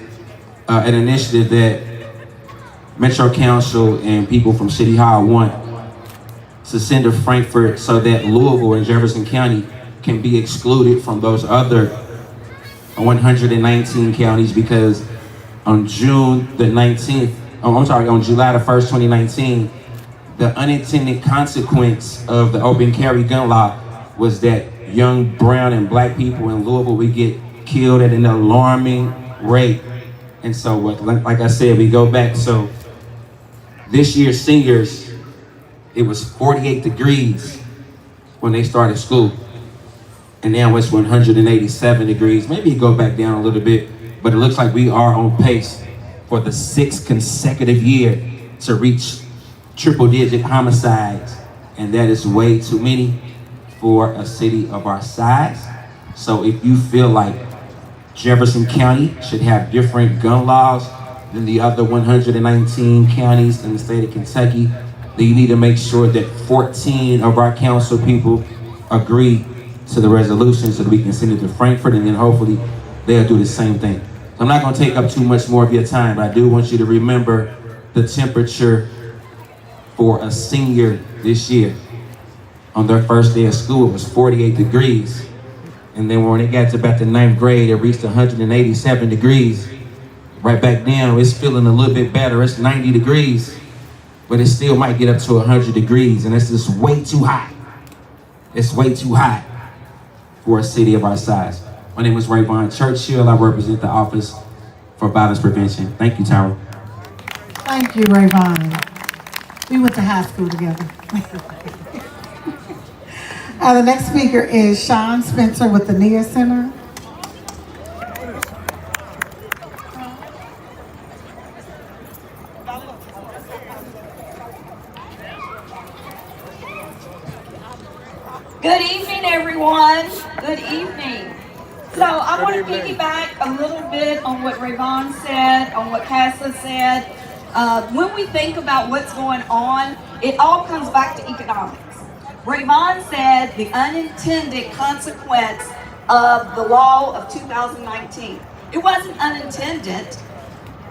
an initiative that Metro Council and people from City Hall want to send to Frankfurt so that Louisville and Jefferson County can be excluded from those other 119 counties, because on July the 1st, 2019, the unintended consequence of the open carry gun law was that young brown and black people in Louisville would get killed at an alarming rate. And so, like I said, we go back. So this year's seniors, it was 48 degrees when they started school. And now it's 187 degrees. Maybe it go back down a little bit, but it looks like we are on pace for the 6th consecutive year to reach triple-digit homicides, and that is way too many for a city of our size. So if you feel like Jefferson County should have different gun laws than the other 119 counties in the state of Kentucky, then you need to make sure that 14 of our council people agree to the resolution so that we can send it to Frankfurt, and then hopefully they'll do the same thing. So I'm not gonna take up too much more of your time, but I do want you to remember the temperature for a senior this year. On their first day of school, it was 48 degrees. And then when it got to about the 9th grade, it reached 187 degrees. Right back now, it's feeling a little bit better. It's 90 degrees, but it still might get up to 100 degrees, and it's just way too hot. It's way too hot for a city of our size. My name is Rayvon Churchill. I represent the Office for Violence Prevention. Thank you, Tara. Thank you, Rayvon. We went to high school together. The next speaker is Sean Spencer with the Nia Center. Good evening, everyone. Good evening. So I want to piggyback a little bit on what Rayvon said, on what Casa said. When we think about what's going on, it all comes back to economics. Rayvon said the unintended consequence of the law of 2019. It wasn't unintended.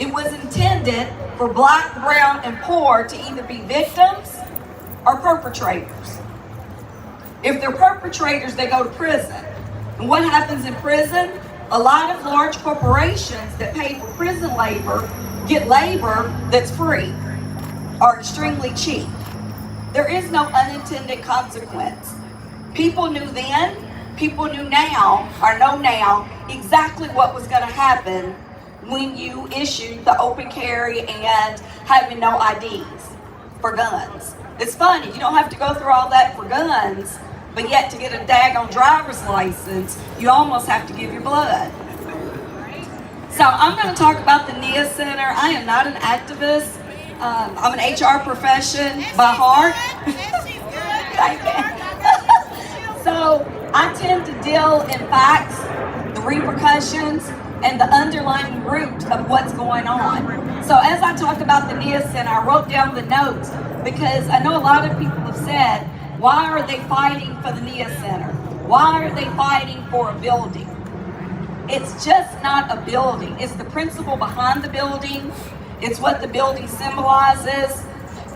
It was intended for black, brown, and poor to either be victims or perpetrators. If they're perpetrators, they go to prison. And what happens in prison? A lot of large corporations that pay for prison labor get labor that's free or extremely cheap. There is no unintended consequence. People knew then, people knew now, or know now, exactly what was going to happen when you issued the open carry and having no IDs for guns. It's funny, you don't have to go through all that for guns, but yet to get a daggone driver's license, you almost have to give your blood. So I'm going to talk about the Nia Center. I am not an activist. I'm an HR profession by heart. So I tend to deal in facts, the repercussions, and the underlying root of what's going on. So as I talk about the Nia Center, I wrote down the notes because I know a lot of people have said, why are they fighting for the Nia Center? Why are they fighting for a building? It's just not a building. It's the principle behind the building. It's what the building symbolizes.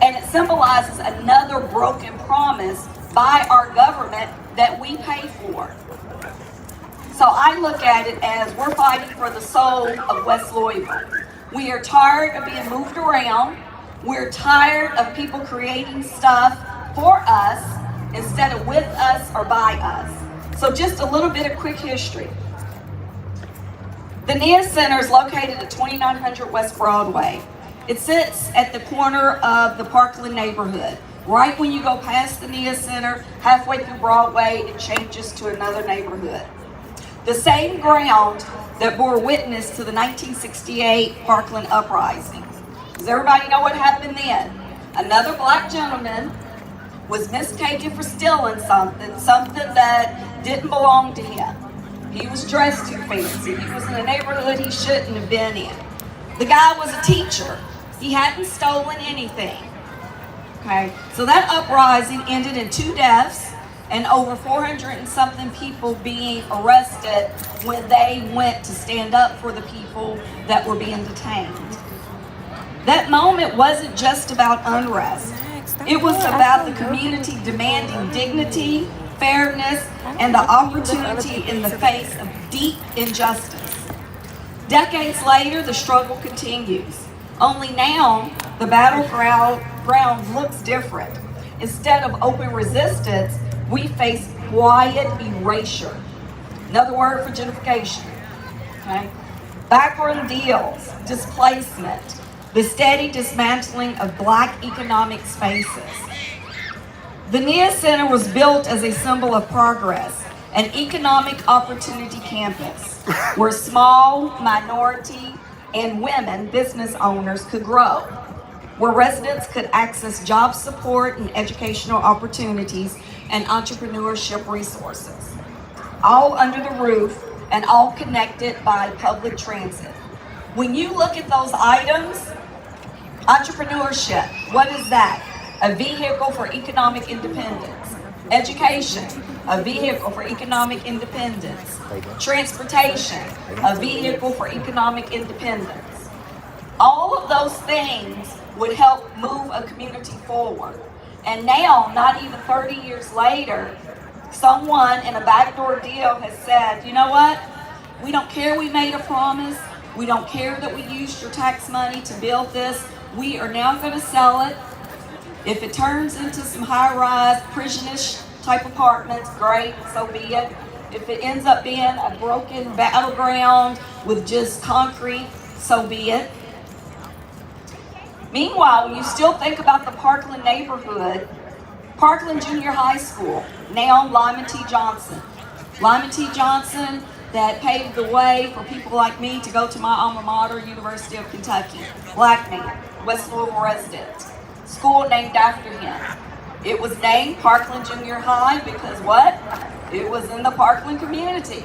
And it symbolizes another broken promise by our government that we pay for. So I look at it as we're fighting for the soul of West Louisville. We are tired of being moved around. We're tired of people creating stuff for us instead of with us or by us. So just a little bit of quick history. The NIA Center is located at 2900 West Broadway. It sits at the corner of the Parkland neighborhood. Right when you go past the NIA Center, halfway through Broadway, it changes to another neighborhood. The same ground that bore witness to the 1968 Parkland uprising. Does everybody know what happened then? Another black gentleman was mistaken for stealing something that didn't belong to him. He was dressed too fancy. He was in a neighborhood he shouldn't have been in. The guy was a teacher. He hadn't stolen anything. Okay, so that uprising ended in 2 deaths and over 400 and something people being arrested when they went to stand up for the people that were being detained. That moment wasn't just about unrest. It was about the community demanding dignity, fairness, and the opportunity in the face of deep injustice. Decades later, the struggle continues. Only now, the battleground looks different. Instead of open resistance, we face quiet erasure. Another word for gentrification. Okay? Backroom deals, displacement, the steady dismantling of black economic spaces. The NIA Center was built as a symbol of progress, an economic opportunity campus where small, minority, and women business owners could grow, where residents could access job support and educational opportunities and entrepreneurship resources, all under the roof and all connected by public transit. When you look at those items, entrepreneurship, what is that? A vehicle for economic independence. Education, a vehicle for economic independence. Transportation, a vehicle for economic independence. All of those things would help move a community forward. And now, not even 30 years later, someone in a backdoor deal has said, you know what? We don't care we made a promise. We don't care that we used your tax money to build this. We are now going to sell it. If it turns into some high-rise, prison-ish type apartments, great, so be it. If it ends up being a broken battleground with just concrete, so be it. Meanwhile, when you still think about the Parkland neighborhood, Parkland Junior High School, now Lyman T. Johnson. Lyman T. Johnson that paved the way for people like me to go to my alma mater, University of Kentucky. Black man, West Louisville resident. School named after him. It was named Parkland Junior High because what? It was in the Parkland community.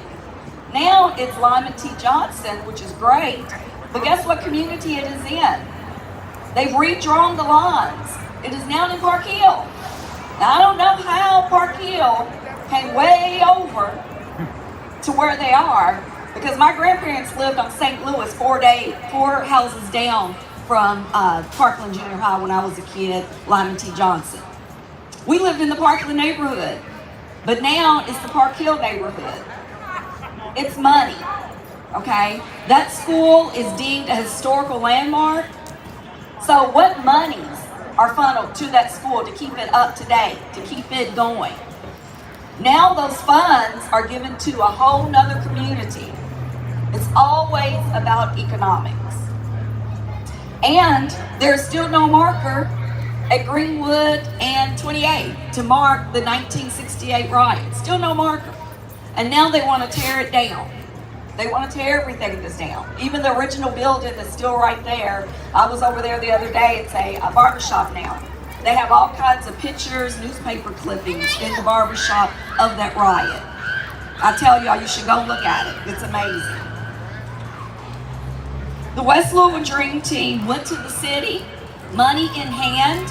Now it's Lyman T. Johnson, which is great, but guess what community it is in? They've redrawn the lines. It is now in Park Hill. Now I don't know how Park Hill came way over to where they are, because my grandparents lived on St. Louis, 4 houses down from Parkland Junior High when I was a kid, Lyman T. Johnson. We lived in the Parkland neighborhood, but now it's the Park Hill neighborhood. It's money, okay? That school is deemed a historical landmark. So what monies are funneled to that school to keep it up to date, to keep it going? Now those funds are given to a whole nother community. It's always about economics. And there's still no marker at Greenwood and 28 to mark the 1968 riot. Still no marker. And now they want to tear it down. They want to tear everything that's down. Even the original building that's still right there. I was over there the other day. It's a barbershop now. They have all kinds of pictures, newspaper clippings in the barbershop of that riot. I tell y'all, you should go look at it. It's amazing. The West Louisville Dream Team went to the city, money in hand,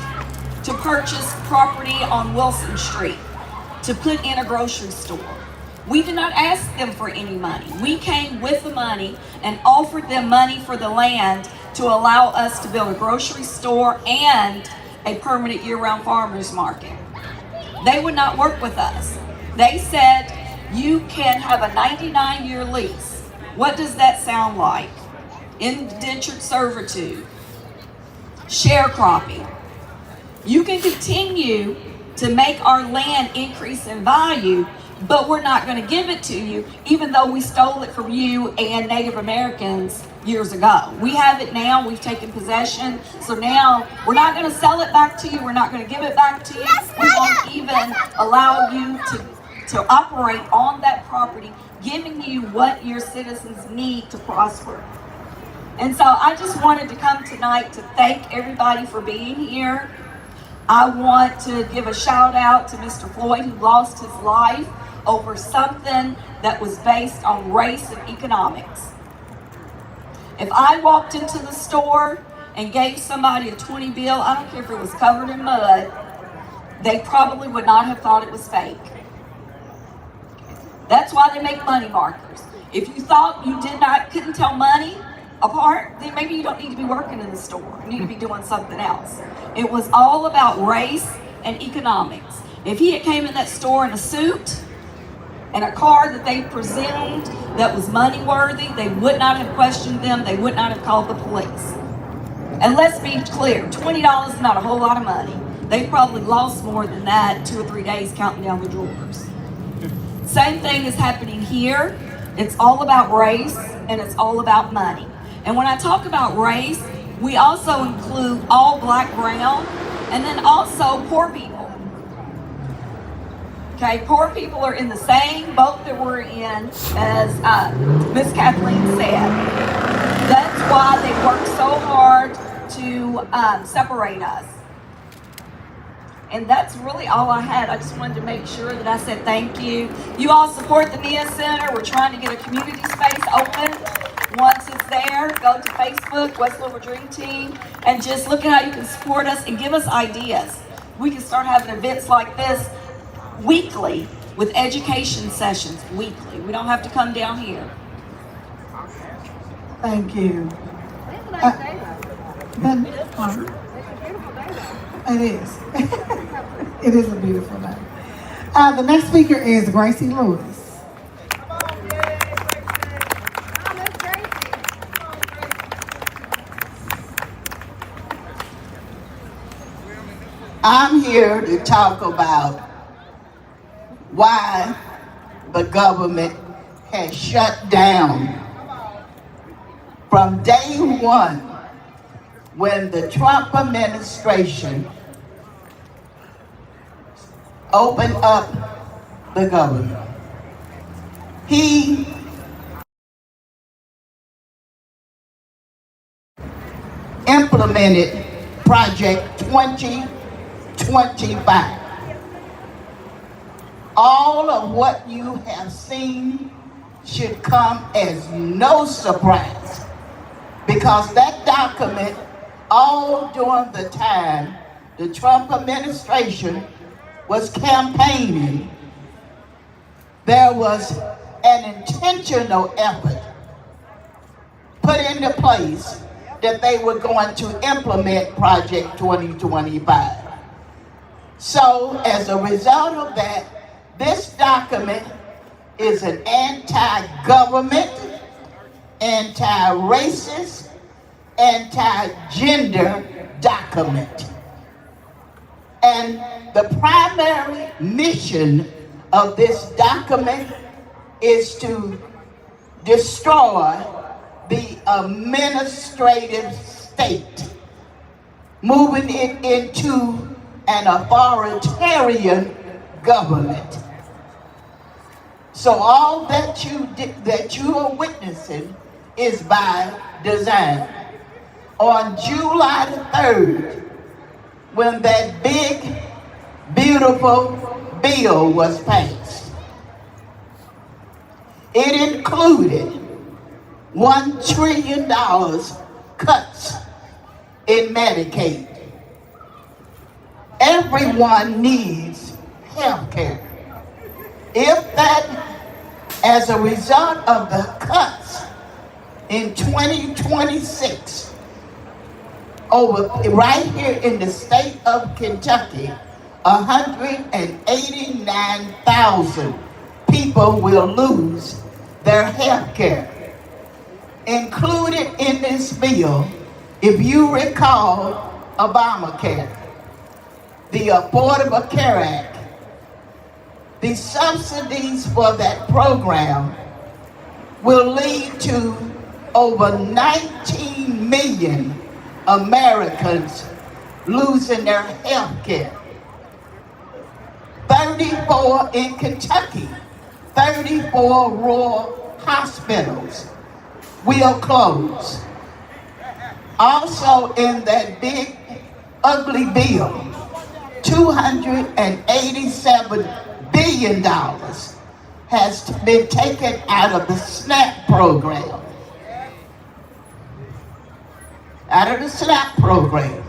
to purchase property on Wilson Street, to put in a grocery store. We did not ask them for any money. We came with the money and offered them money for the land to allow us to build a grocery store and a permanent year-round farmers market. They would not work with us. They said, you can have a 99-year lease. What does that sound like? Indentured servitude, sharecropping. You can continue to make our land increase in value, but we're not going to give it to you, even though we stole it from you and Native Americans years ago. We have it now. We've taken possession. So now we're not going to sell it back to you. We're not going to give it back to you. We won't even allow you to operate on that property, giving you what your citizens need to prosper. And so I just wanted to come tonight to thank everybody for being here. I want to give a shout out to Mr. Floyd, who lost his life over something that was based on race and economics. If I walked into the store and gave somebody a 20 bill, I don't care if it was covered in mud, they probably would not have thought it was fake. That's why they make money markers. If you thought you couldn't tell money apart, then maybe you don't need to be working in the store. You need to be doing something else. It was all about race and economics. If he had came in that store in a suit and a car that they presumed that was money worthy, they would not have questioned them. They would not have called the police. And let's be clear, $20 is not a whole lot of money. They probably lost more than that 2 or 3 days counting down the drawers. Same thing is happening here. It's all about race and it's all about money. And when I talk about race, we also include all black, brown, and then also poor people. Okay, poor people are in the same boat that we're in, as Miss Kathleen said. That's why they work so hard to separate us. And that's really all I had. I just wanted to make sure that I said thank you. You all support the Nia Center. We're trying to get a community space open. Once it's there, go to Facebook, West Louisville Dream Team, and just look at how you can support us and give us ideas. We can start having events like this weekly with education sessions weekly. We don't have to come down here. Thank you. It is. It is a beautiful day. The next speaker is Gracie Lewis. I'm here to talk about why the government has shut down from day one when the Trump administration opened up the government. He implemented Project 2025. All of what you have seen should come as no surprise, because that document, all during the time the Trump administration was campaigning, there was an intentional effort put into place that they were going to implement Project 2025. So as a result of that, this document is an anti-government, anti-racist, anti-gender document. And the primary mission of this document is to destroy the administrative state, moving it into an authoritarian government. So all that you are witnessing is by design. On July the 3rd, when that big, beautiful bill was passed, it included $1 trillion cuts in Medicaid. Everyone needs health care. If that, as a result of the cuts in 2026, right here in the state of Kentucky, 189,000 people will lose their health care. Included in this bill, if you recall, Obamacare, the Affordable Care Act, the subsidies for that program will lead to over 19 million Americans losing their health care. 34 in Kentucky, 34 rural hospitals will close. Also in that big, ugly bill, $287 billion has been taken out of the SNAP program. Out of the SNAP program.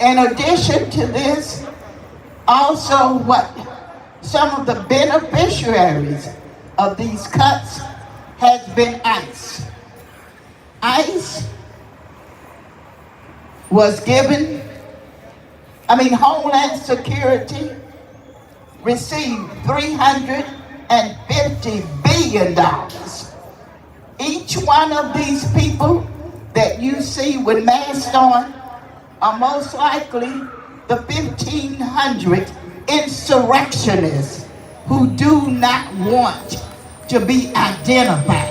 In addition to this, also what some of the beneficiaries of these cuts has been ICE. ICE was given, Homeland Security received $350 billion. Each one of these people that you see with masks on are most likely the 1,500 insurrectionists who do not want to be identified.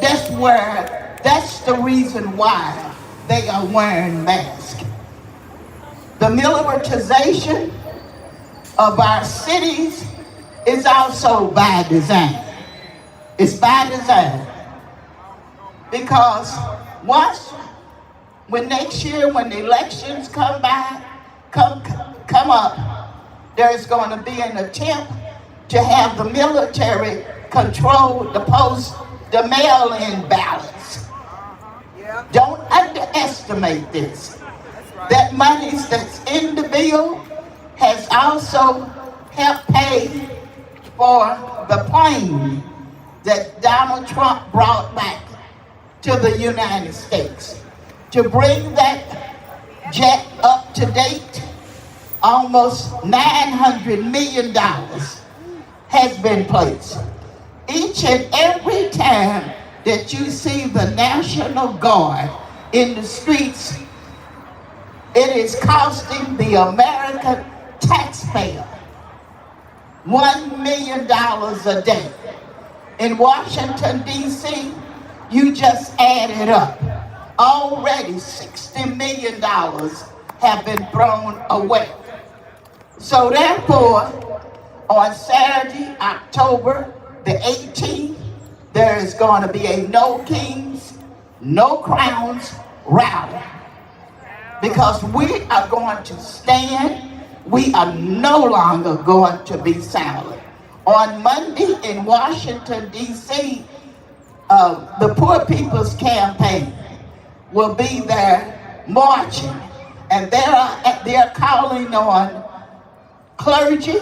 That's the reason why they are wearing masks. The militarization of our cities is also by design. It's by design. Because when next year, when the elections come up, there's going to be an attempt to have the military control the mail-in ballots. Don't underestimate this. That money that's in the bill has also helped pay for the plane that Donald Trump brought back to the United States. To bring that jet up to date, almost $900 million has been placed. Each and every time that you see the National Guard in the streets, it is costing the American taxpayer $1 million a day. In Washington, D.C., you just add it up. Already $60 million have been thrown away. So therefore, on Saturday, October the 18th, there is going to be a No Kings, No Crowns rally. Because we are going to stand, we are no longer going to be silent. On Monday in Washington, D.C., the Poor People's Campaign will be there marching, and they're calling on clergy,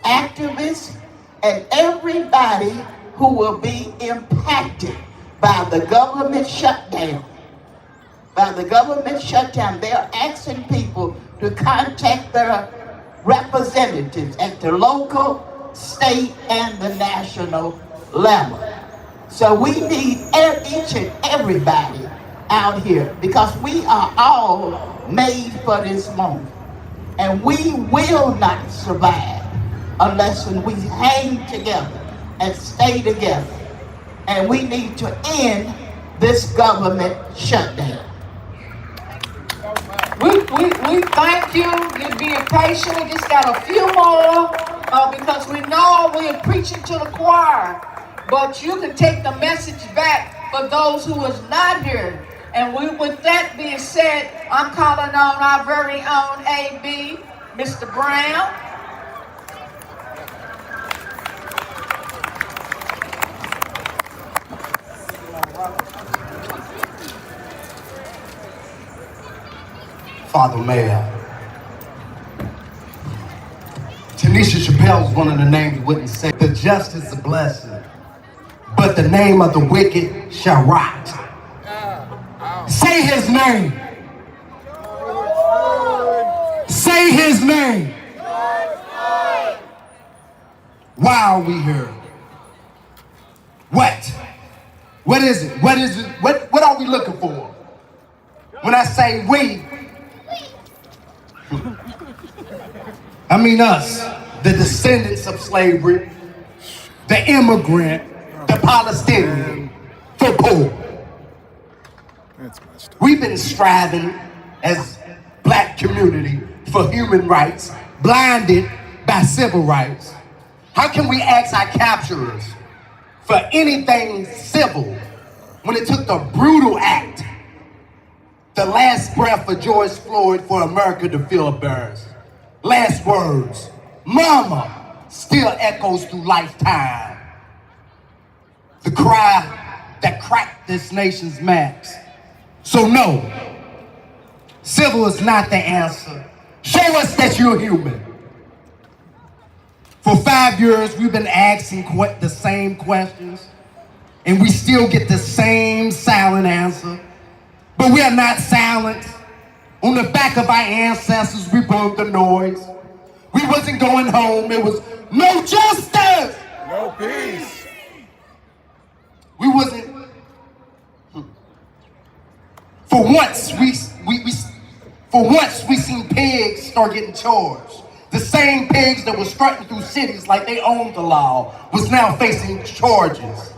activists, and everybody who will be impacted by the government shutdown. By the government shutdown, they're asking people to contact their representatives at the local, state, and the national level. So we need each and everybody out here, because we are all made for this moment. And we will not survive unless we hang together and stay together. And we need to end this government shutdown. We thank you. You're being patient. We just got a few more because we know we're preaching to the choir. But you can take the message back for those who is not here. And with that being said, I'm calling on our very own AB, Mr. Brown. Father Mayor, Tanisha Chappelle's one of the names you wouldn't say. The just is a blessing, but the name of the wicked shall rot. Say his name. Say his name. Why are we here? What? What is it? What is it? What are we looking for? When I say we, I mean us. the descendants of slavery, the immigrant, the Palestinian, the poor. We've been striving as black community for human rights, blinded by civil rights. How can we ask our capturers for anything civil when it took the brutal act, the last breath for George Floyd, for America to feel embarrassed? Last words, mama, still echoes through lifetime. The cry that cracked this nation's maps. So no, civil is not the answer. Show us that you're human. For 5 years, we've been asking the same questions, and we still get the same silent answer. But we are not silent. On the back of our ancestors, we broke the noise. We wasn't going home. It was no justice. No peace. We wasn't. For once, we seen pigs start getting charged. The same pigs that were strutting through cities like they owned the law was now facing charges.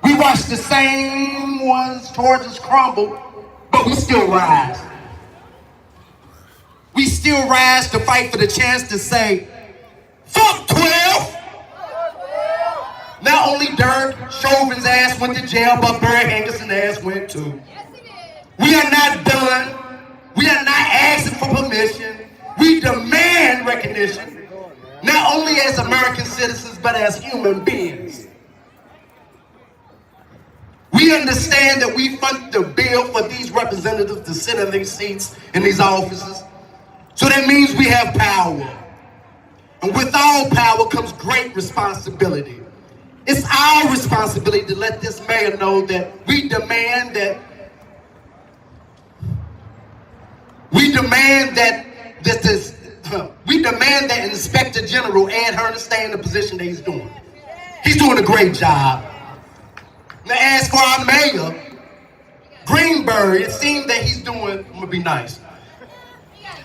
We watched the same ones' charges crumble, but we still rise. We still rise to fight for the chance to say, fuck 12! Not only Derek Chauvin's ass went to jail, but Barry Hankerson's ass went too. We are not done. We are not asking for permission. We demand recognition, not only as American citizens, but as human beings. We understand that we funded the bill for these representatives to sit in these seats, in these offices. So that means we have power. And with all power comes great responsibility. It's our responsibility to let this mayor know that we demand that Inspector General Ed Hearn stay in the position that he's doing. He's doing a great job. Now as for our mayor, Greenberg, it seems that he's doing, I'm gonna be nice,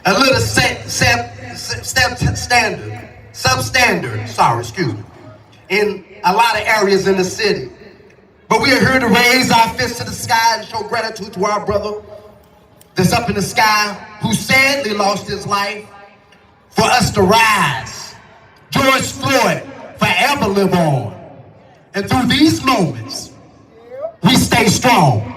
a little substandard, in a lot of areas in the city. But we are here to raise our fists to the sky and show gratitude to our brother that's up in the sky, who sadly lost his life for us to rise. George Floyd forever live on. And through these moments, we stay strong.